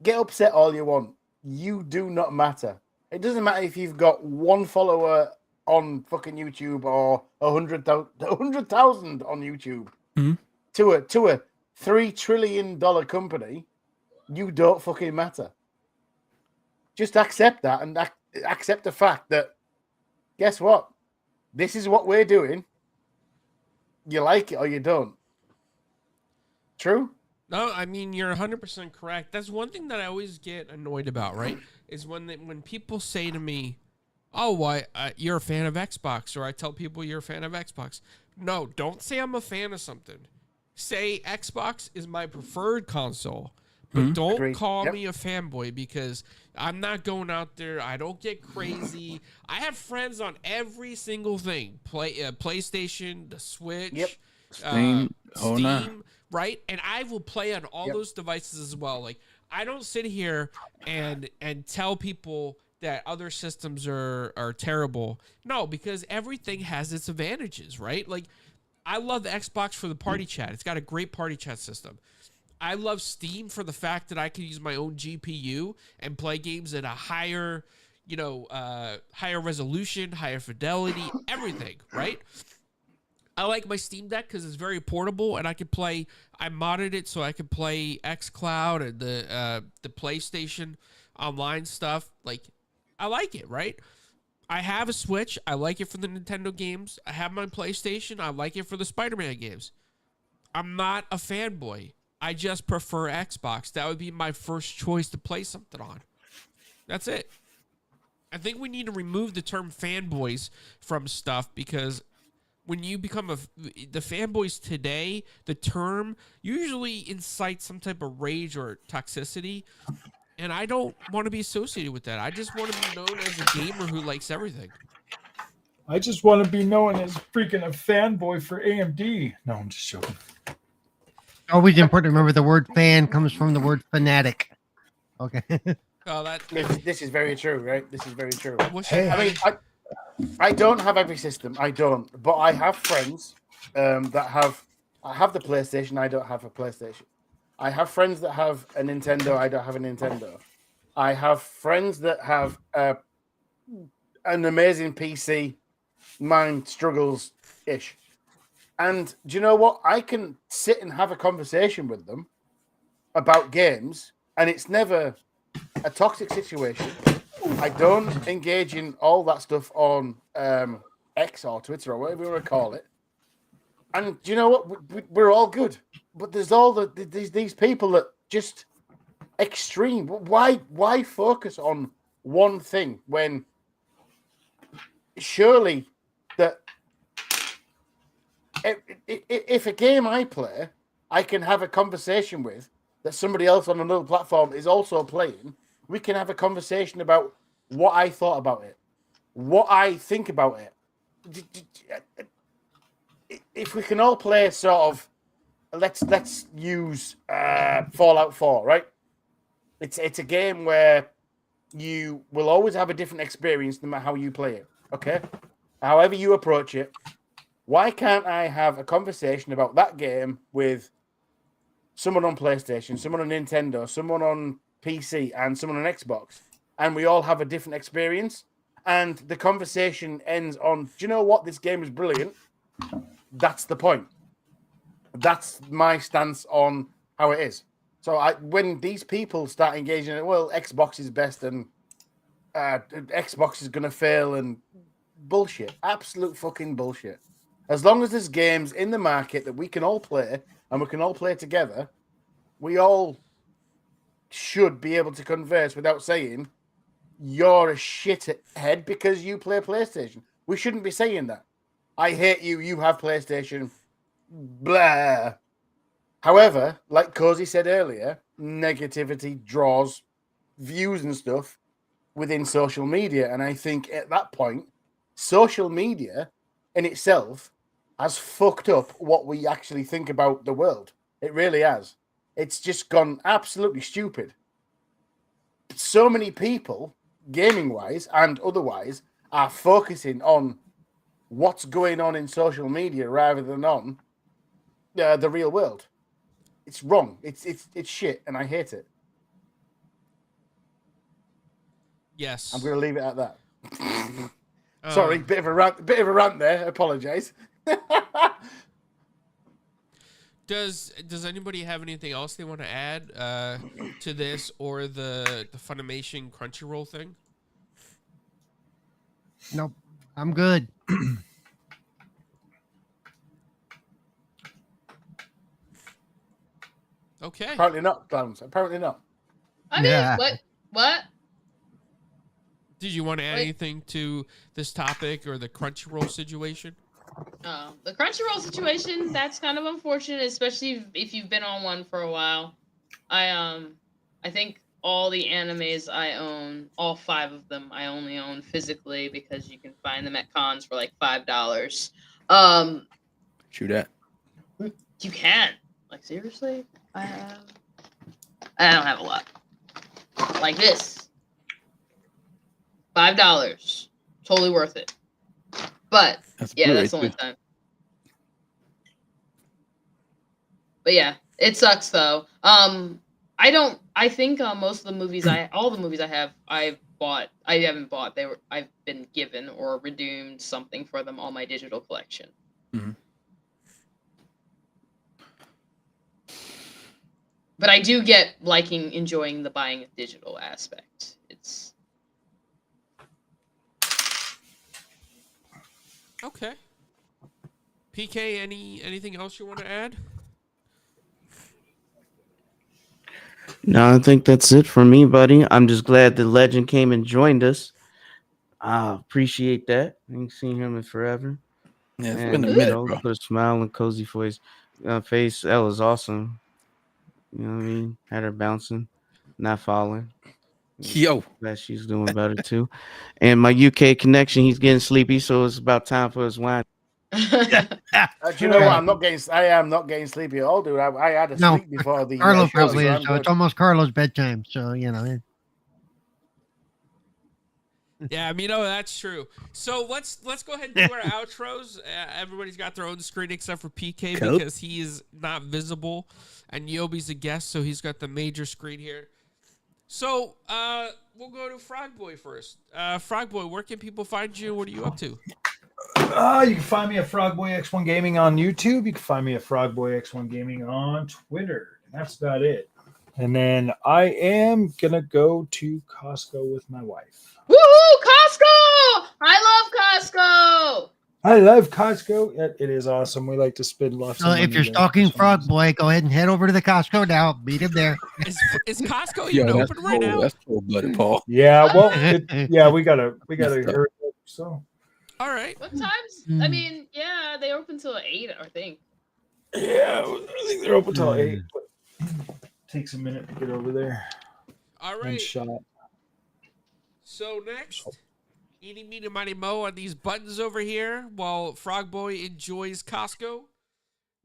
Get upset all you want. You do not matter. It doesn't matter if you've got one follower on fucking YouTube or 100,000 on YouTube. To a $3 trillion company, you don't fucking matter. Just accept that and accept the fact that, guess what? This is what we're doing. You like it or you don't. True? No, I mean, you're 100% correct. That's one thing that I always get annoyed about, right? Is when people say to me, oh, why you're a fan of Xbox, or I tell people you're a fan of Xbox. No, don't say I'm a fan of something. Say Xbox is my preferred console, but don't Agreed. call Yep. me a fanboy, because I'm not going out there. I don't get crazy. I have friends on every single thing. PlayStation, the Switch, Yep. Steam, Steam, right? And I will play on all Yep. those devices as well. Like, I don't sit here and tell people that other systems are terrible. No, because everything has its advantages, right? Like, I love the Xbox for the party chat. It's got a great party chat system. I love Steam for the fact that I can use my own GPU and play games at a higher, higher resolution, higher fidelity, everything, right? I like my Steam Deck because it's very portable, and I modded it so I could play xCloud and the PlayStation online stuff. Like, I like it, right? I have a Switch. I like it for the Nintendo games. I have my PlayStation. I like it for the Spider-Man games. I'm not a fanboy. I just prefer Xbox. That would be my first choice to play something on. That's it. I think we need to remove the term fanboys from stuff, because when you become the fanboys today, the term usually incites some type of rage or toxicity, and I don't want to be associated with that. I just want to be known as a gamer who likes everything. I just want to be known as freaking a fanboy for AMD. No, I'm just joking. Always important to remember the word fan comes from the word fanatic. Okay. Oh, This is very true, right? This is very true. I wish Hey. I mean, I don't have every system. I don't, but I have friends that have. I have the PlayStation. I don't have a PlayStation. I have friends that have a Nintendo. I don't have a Nintendo. I have friends that have an amazing PC. Mine struggles ish. And do you know what? I can sit and have a conversation with them about games, and it's never a toxic situation. I don't engage in all that stuff on X or Twitter or whatever you want to call it. And do you know what? We're all good. But there's all these people that just extreme. Why focus on one thing when surely that if a game I play, I can have a conversation with that somebody else on another platform is also playing. We can have a conversation about what I thought about it, what I think about it. If we can all play sort of, let's use Fallout 4, right? It's a game where you will always have a different experience no matter how you play it, okay? However you approach it. Why can't I have a conversation about that game with someone on PlayStation, someone on Nintendo, someone on PC, and someone on Xbox, and we all have a different experience, and the conversation ends on, do you know what? This game is brilliant. That's the point. That's my stance on how it is. So when these people start engaging in, well, Xbox is best and Xbox is going to fail and bullshit, absolute fucking bullshit. As long as there's games in the market that we can all play and we can all play together, we all should be able to converse without saying you're a shithead because you play PlayStation. We shouldn't be saying that. I hate you. You have PlayStation. Blah. However, like Cozy said earlier, negativity draws views and stuff within social media. And I think at that point, social media in itself has fucked up what we actually think about the world. It really has. It's just gone absolutely stupid. So many people, gaming wise and otherwise, are focusing on what's going on in social media rather than on the real world. It's wrong. It's shit, and I hate it. Yes. I'm going to leave it at that. Sorry, bit of a rant there. I apologize. Does anybody have anything else they want to add to this or the Funimation Crunchyroll thing? Nope. I'm good. Okay. Apparently not, Clowns. Apparently not. I mean, Yeah. what? Did you want to add Wait. anything to this topic or the Crunchyroll situation? The Crunchyroll situation, that's kind of unfortunate, especially if you've been on one for a while. I think all the animes I own, all 5 of them, I only own physically because you can find them at cons for like $5. True that. You can. Like, seriously? I don't have a lot. Like this. $5. Totally worth it. But That's yeah, Blu-ray that's the only too. time. But yeah, it sucks though. I think most of the movies all the movies I've bought. I haven't bought. I've been given or redeemed something for them on my digital collection. Mhm. But I do get enjoying the buying digital aspect. It's Okay. PK, anything else you want to add? No, I think that's it for me, buddy. I'm just glad the legend came and joined us. I appreciate that. I ain't seen him in forever. Yeah, it's And, been a you minute, know, bro. put a smile and cozy face. That was awesome. You know what I mean? Had her bouncing, not falling. Yo, Glad she's doing better too. And my UK connection, he's getting sleepy, so it's about time for his wine. Do you know what? I am not getting sleepy at all, dude. I had a No, sleep before the Carlo show, probably so is. I'm So it's good. almost Carlo's bedtime. So you know. Yeah, I mean, that's true. So let's go ahead and do our outros. Everybody's got their own screen except for PK Cool. because he is not visible, and Yobi's a guest, so he's got the major screen here. So we'll go to Frog Boy first. Frog Boy, where can people find you? What are you up to? You can find me at Frogboy X1 Gaming on YouTube. You can find me at Frogboy X1 Gaming on Twitter. And that's about it. And then I am gonna go to Costco with my wife. Woohoo, Costco! I love Costco. I love Costco. It is awesome. We like to spend lots So of money if you're there. stalking Frog Boy, go ahead and head over to the Costco now. Meet him there. Is Costco yo, even that's open right cool. now? That's cool, blooded Paul. Yeah, well, we gotta That's tough. hurry up. So All right. What times? I mean, yeah, they open till 8, I think. yeah, I think they're open till 8. But takes a minute to get over there All and right. shop. So next, Eeny, Meeny, Miny, Mo on these buttons over here while Frog Boy enjoys Costco.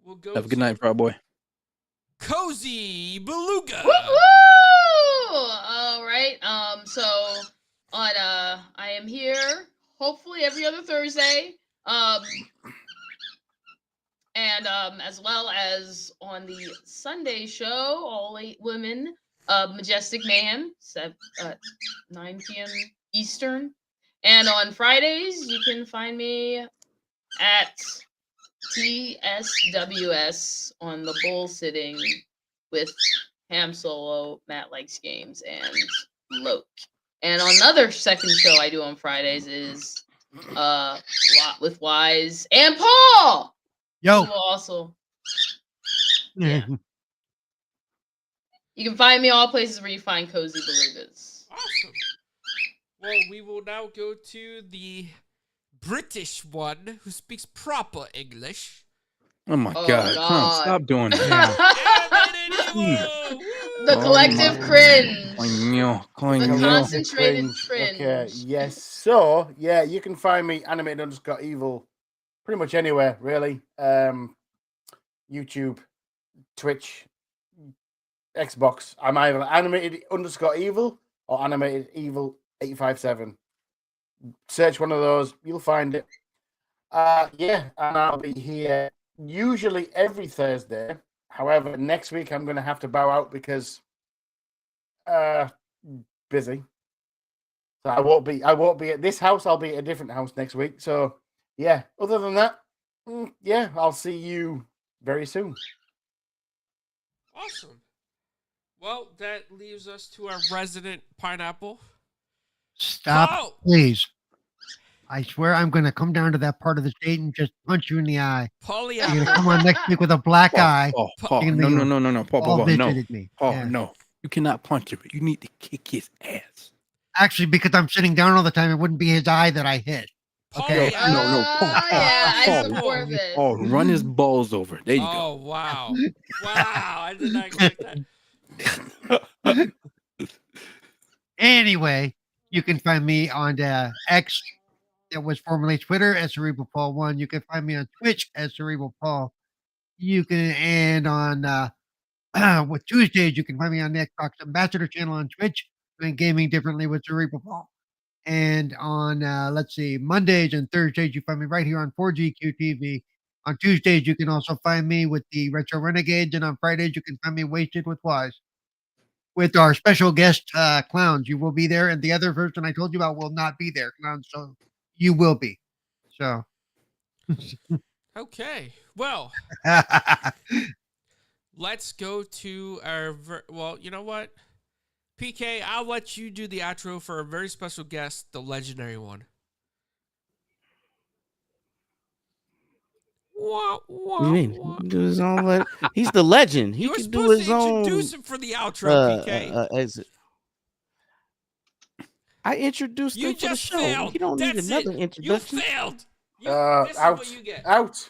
We'll go Have a good to night, Frog Boy. Cozy Beluga. Woo! All right. So on I am here hopefully every other Thursday. And as well as on the Sunday show, All 8 Women, Majestic Mayhem, 9 p.m. Eastern. And on Fridays, you can find me at TSWS on the bull sitting with Ham Solo, Matt Likes Games, and Loke. And on another second show I do on Fridays is with Wise and Paul. Yo. Who will also, yeah. You can find me all places where you find Cozy Belugas. Awesome. Well, we will now go to the British one who speaks proper English. Oh my Oh, God. Come on, God. stop doing that. Yeah. Whoa! The collective cringe. Coño, The coño. concentrated Okay, cringe. yes. So, yeah, you can find me animated_evil pretty much anywhere, really. YouTube, Twitch, Xbox. I'm either animated_evil or animated evil 857. Search one of those, you'll find it. Yeah, and I'll be here usually every Thursday. However, next week I'm going to have to bow out because busy. So I won't be at this house. I'll be at a different house next week. So yeah, other than that, yeah, I'll see you very soon. Awesome. Well, that leaves us to our resident pineapple. Stop, Paul! please. I swear I'm going to come down to that part of the state and just punch you in the eye. Paulie, You're going to come on next week with a black eye. Paul, You're no, gonna no, be no, no, no, Paul, all Paul, no, visited me. Paul, Yeah. no. You cannot punch him. You need to kick his ass. Actually, because I'm sitting down all the time, it wouldn't be his eye that I hit. Okay. Paulie, No, Paul, Yeah, I Paul, support this. Paul, run his balls over. There you go. Oh, wow. Wow. I did not expect that. Anyway, you can find me on X, that was formerly Twitter, as Cerebral Paul 1. You can find me on Twitch as Cerebral Paul. You can, and on with Tuesdays, you can find me on the Xbox Ambassador channel on Twitch, doing gaming differently with Cerebral Paul. And on, let's see, Mondays and Thursdays, you find me right here on 4GQ TV. On Tuesdays, you can also find me with the Retro Renegades. And on Fridays, you can find me Wasted with Wise, with our special guest, Clowns. You will be there. And the other person I told you about will not be there, Clowns. So you will be. So. Okay. Well, let's go to our. Well, you know what? PK, I'll let you do the outro for a very special guest, the legendary one. What do you mean? Do his own he's the legend. He You were can do supposed his to own. introduce him for the outro, PK. Exit. I introduced You him for the just show. failed. You don't need That's another it. introduction. You failed. This is Out. what you get. Out.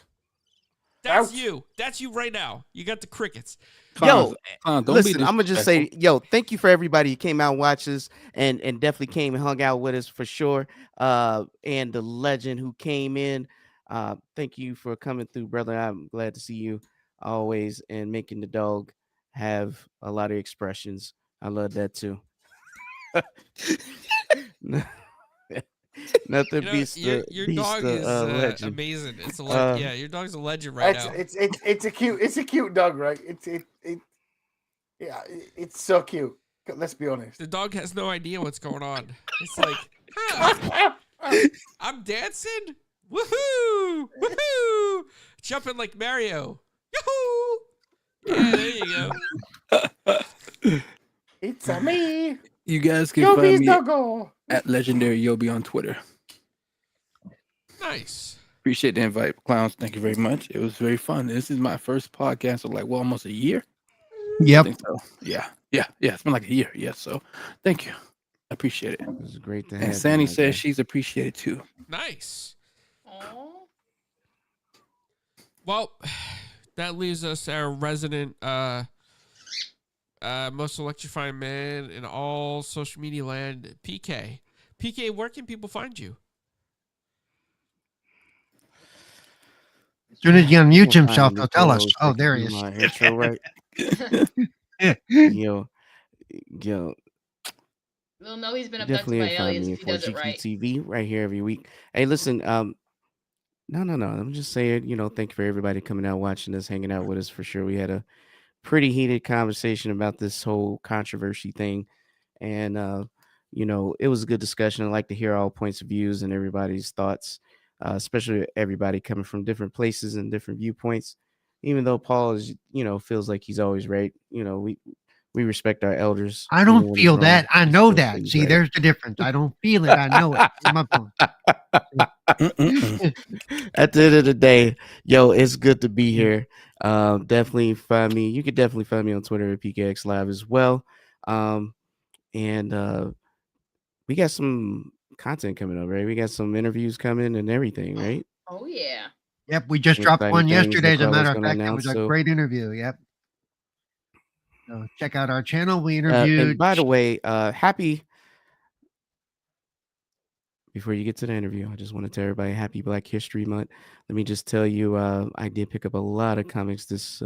That's out. you. That's you right now. You got the crickets. Clowns, don't Listen, be I'm gonna just say, thank you for everybody who came out and watched us and definitely came and hung out with us for sure. And the legend who came in, thank you for coming through, brother. I'm glad to see you always and making the dog have a lot of expressions. I love that too. Nothing beats your beats dog the, is legend. amazing. It's a legend. Yeah, your dog's a legend right now. It's a cute dog, right? It's so cute. Let's be honest. The dog has no idea what's going on. It's like, huh, I'm dancing. Woohoo! Woohoo! Jumping like Mario. Yahoo! Yeah, there you go. It's a me. You guys can Yobi's find me doggo. at Legendary Yobi on Twitter. Nice. Appreciate the invite, Clowns. Thank you very much. It was very fun. This is my first podcast of almost a year. I Yep. think so. Yeah. It's been like a year. Yeah. So thank you. I appreciate it. It was great to have And you, Sandy my says guy. she's appreciated too. Nice. Aw. Well, that leaves us our resident most electrifying man in all social media land, PK. PK, where can people find you? As soon as he unmutes Can't himself, find he'll me, tell Paul. us. I was Oh, thinking there he through is. my intro, right? Yo. We'll know he's been abducted Definitely by find aliens me if he for does it right. GQTV right here every week. Hey, listen, no. I'm just saying, thank you for everybody coming out, watching us, hanging out with us for sure. We had a pretty heated conversation about this whole controversy thing. And it was a good discussion. I like to hear all points of views and everybody's thoughts, especially everybody coming from different places and different viewpoints. Even though Paul is, feels like he's always right. We respect our elders. I even don't when he's feel wrong, that. I we know still say that. he's See, right. there's the difference. I don't feel it. I know it. In my point. At the end of the day, it's good to be here. Definitely find me. You can definitely find me on Twitter at PKX Live as well. And we got some content coming up, right? We got some interviews coming and everything, right? Oh yeah. Yep, we just Some dropped exciting one things that yesterday. As a Carla's matter of gonna fact, it announce, was a so- great interview. Yep. So check out our channel. We And interviewed. by the way, before you get to the interview, I just want to tell everybody happy Black History Month. Let me just tell you, I did pick up a lot of comics this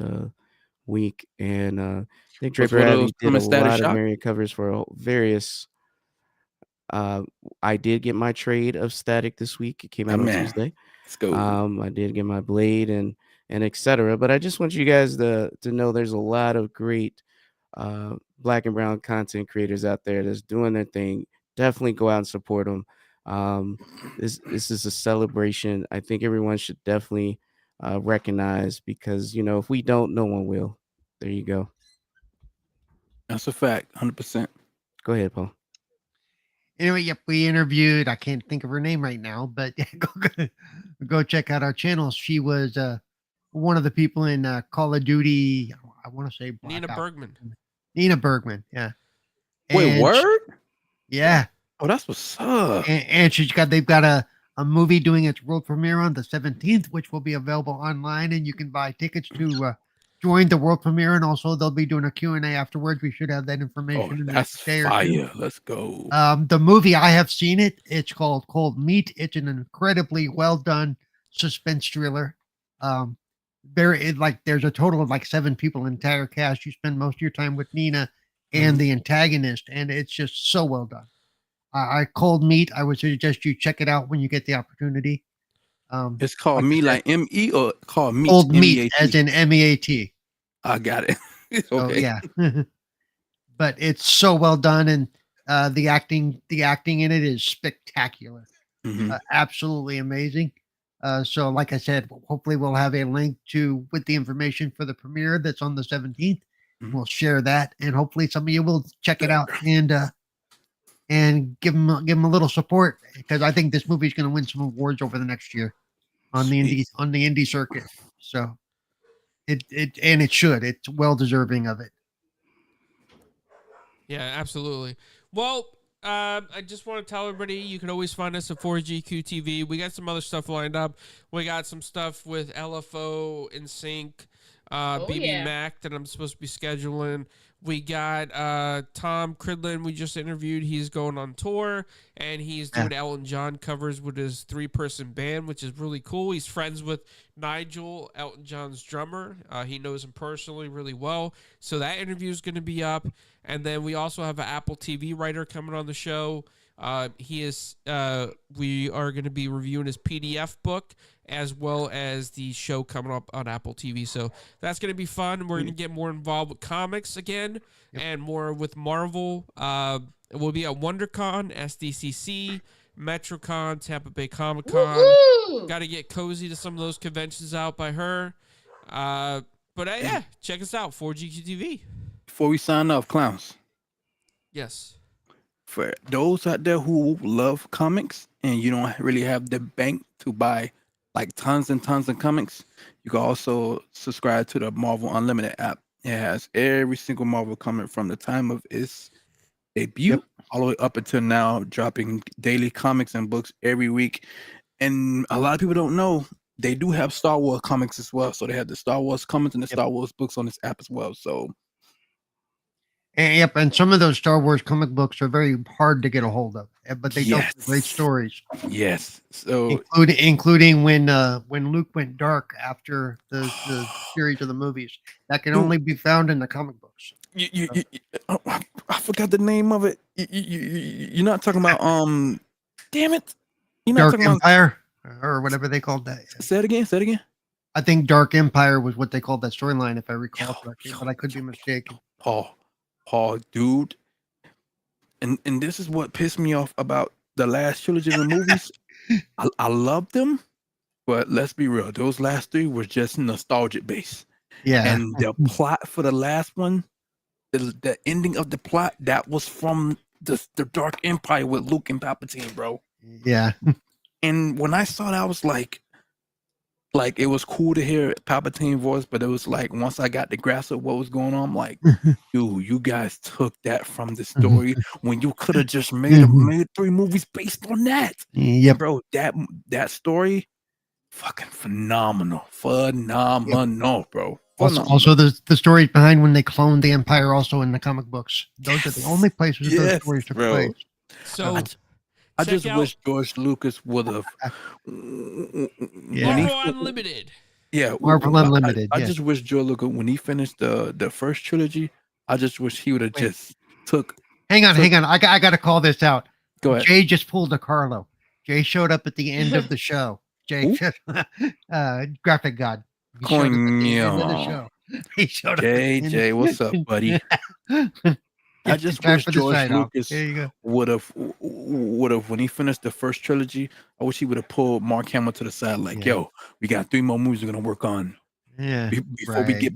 week, and Nick Was Draper one of those Abbey did a coming status lot of shock? variant covers for various. I did get my trade of Static this week. It came out on Man, Tuesday. let's go. I did get my Blade and etc. But I just want you guys to know there's a lot of great Black and brown content creators out there that's doing their thing. Definitely go out and support them. This is a celebration. I think everyone should definitely recognize, because if we don't, no one will. There you go. That's a fact, 100%. Go ahead, Paul. Anyway, yep, we interviewed. I can't think of her name right now, but go check out our channel. She was one of the people in Call of Duty. I want to say Nina Blackout. Bergman. Nina Bergman, yeah. Wait, And word? yeah, Oh, that's what's up. and they've got a movie doing its world premiere on the 17th, which will be available online, and you can buy tickets to join the world premiere, and also they'll be doing a Q&A afterwards. We should have that information Oh, in the that's next day or two. fire. Let's go. The movie, I have seen it. It's called Cold Meat. It's an incredibly well done suspense thriller. There's a total of like 7 people in the entire cast. You spend most of your time with Nina and the antagonist, and it's just so well done. Cold Meat. I would suggest you check it out when you get the opportunity. It's called like I me said, like M-E or called meat? Cold Meat, M-E-A-T? as in MEAT. I got it. So, Okay. yeah. But it's so well done, and the acting in it is spectacular. Mhm. Absolutely amazing. So like I said, hopefully we'll have a link with the information for the premiere that's on the 17th. Mhm. We'll share that, and hopefully some of you will check it out and give them a little support, because I think this movie is going to win some awards over the next year on the indie circuit. So it should. It's well deserving of it. Yeah, absolutely. Well, I just want to tell everybody you can always find us at 4GQ TV. We got some other stuff lined up. We got some stuff with LFO, In Sync, BB yeah. Mac that I'm supposed to be scheduling. We got Tom Cridlin we just interviewed. He's going on tour, and he's doing Elton John covers with his 3-person band, which is really cool. He's friends with Nigel, Elton John's drummer. He knows him personally really well. So that interview is going to be up. And then we also have an Apple TV writer coming on the show. We are going to be reviewing his PDF book, as well as the show coming up on Apple TV. So that's going to be fun. We're going to get more involved with comics again, and more with Marvel. We'll be at WonderCon, SDCC, MetroCon, Tampa Bay Comic Con. Got to get cozy to some of those conventions out by her. But check us out, 4GQ TV. Before we sign off, clowns, Yes. for those out there who love comics and you don't really have the bank to buy like tons and tons of comics, you can also subscribe to the Marvel Unlimited app. It has every single Marvel comic from the time of its debut all the way up until now, dropping daily comics and books every week. And a lot of people don't know they do have Star Wars comics as well. So they have the Star Wars comics and the Star Wars books on this app as well. So and some of those Star Wars comic books are very hard to get a hold of, but they tell some great stories. Yes, so including when Luke went dark after the series of the movies, that can only be found in the comic books. I forgot the name of it. You're not talking about damn it, you're not Dark talking Empire or whatever they called that. Say it again. I think Dark Empire was what they called that storyline, if I recall correctly, but I could be mistaken. Paul, dude, and this is what pissed me off about the last trilogy of the movies. I loved them, but let's be real, those last 3 were just nostalgic based. Yeah, and the plot for the last one, the ending of the plot, that was from the Dark Empire with Luke and Palpatine, bro. Yeah. And when I saw that, I was like it was cool to hear Palpatine voice, but it was like once I got the grasp of what was going on, I'm like, dude, you guys took that from the story when you could have just made 3 movies based on that. Yep, bro. That story, fucking phenomenal, bro. Also, the stories behind when they cloned the Empire, also in the comic books. Those are the only places those Yes, stories took bro. place. So I check just out wish George Lucas would have. Yeah. Marvel Unlimited. Yeah, Marvel Unlimited. I Yeah. just wish George Lucas, when he finished the first trilogy, I just wish he would have Wait. just took. Hang on. I got to call this out. Go ahead. Jay just pulled a Carlo. Jay showed up at the end of the show. Jay, graphic god. He showed up at the end of the Coño. show. He showed up. at the end. Jay, what's up, buddy? I just Time wish for the George sign off. Lucas There you go. would have when he finished the first trilogy. I wish he would have pulled Mark Hamill to the side, like, Yeah. "Yo, we got 3 more movies we're gonna work on Yeah. before we right. get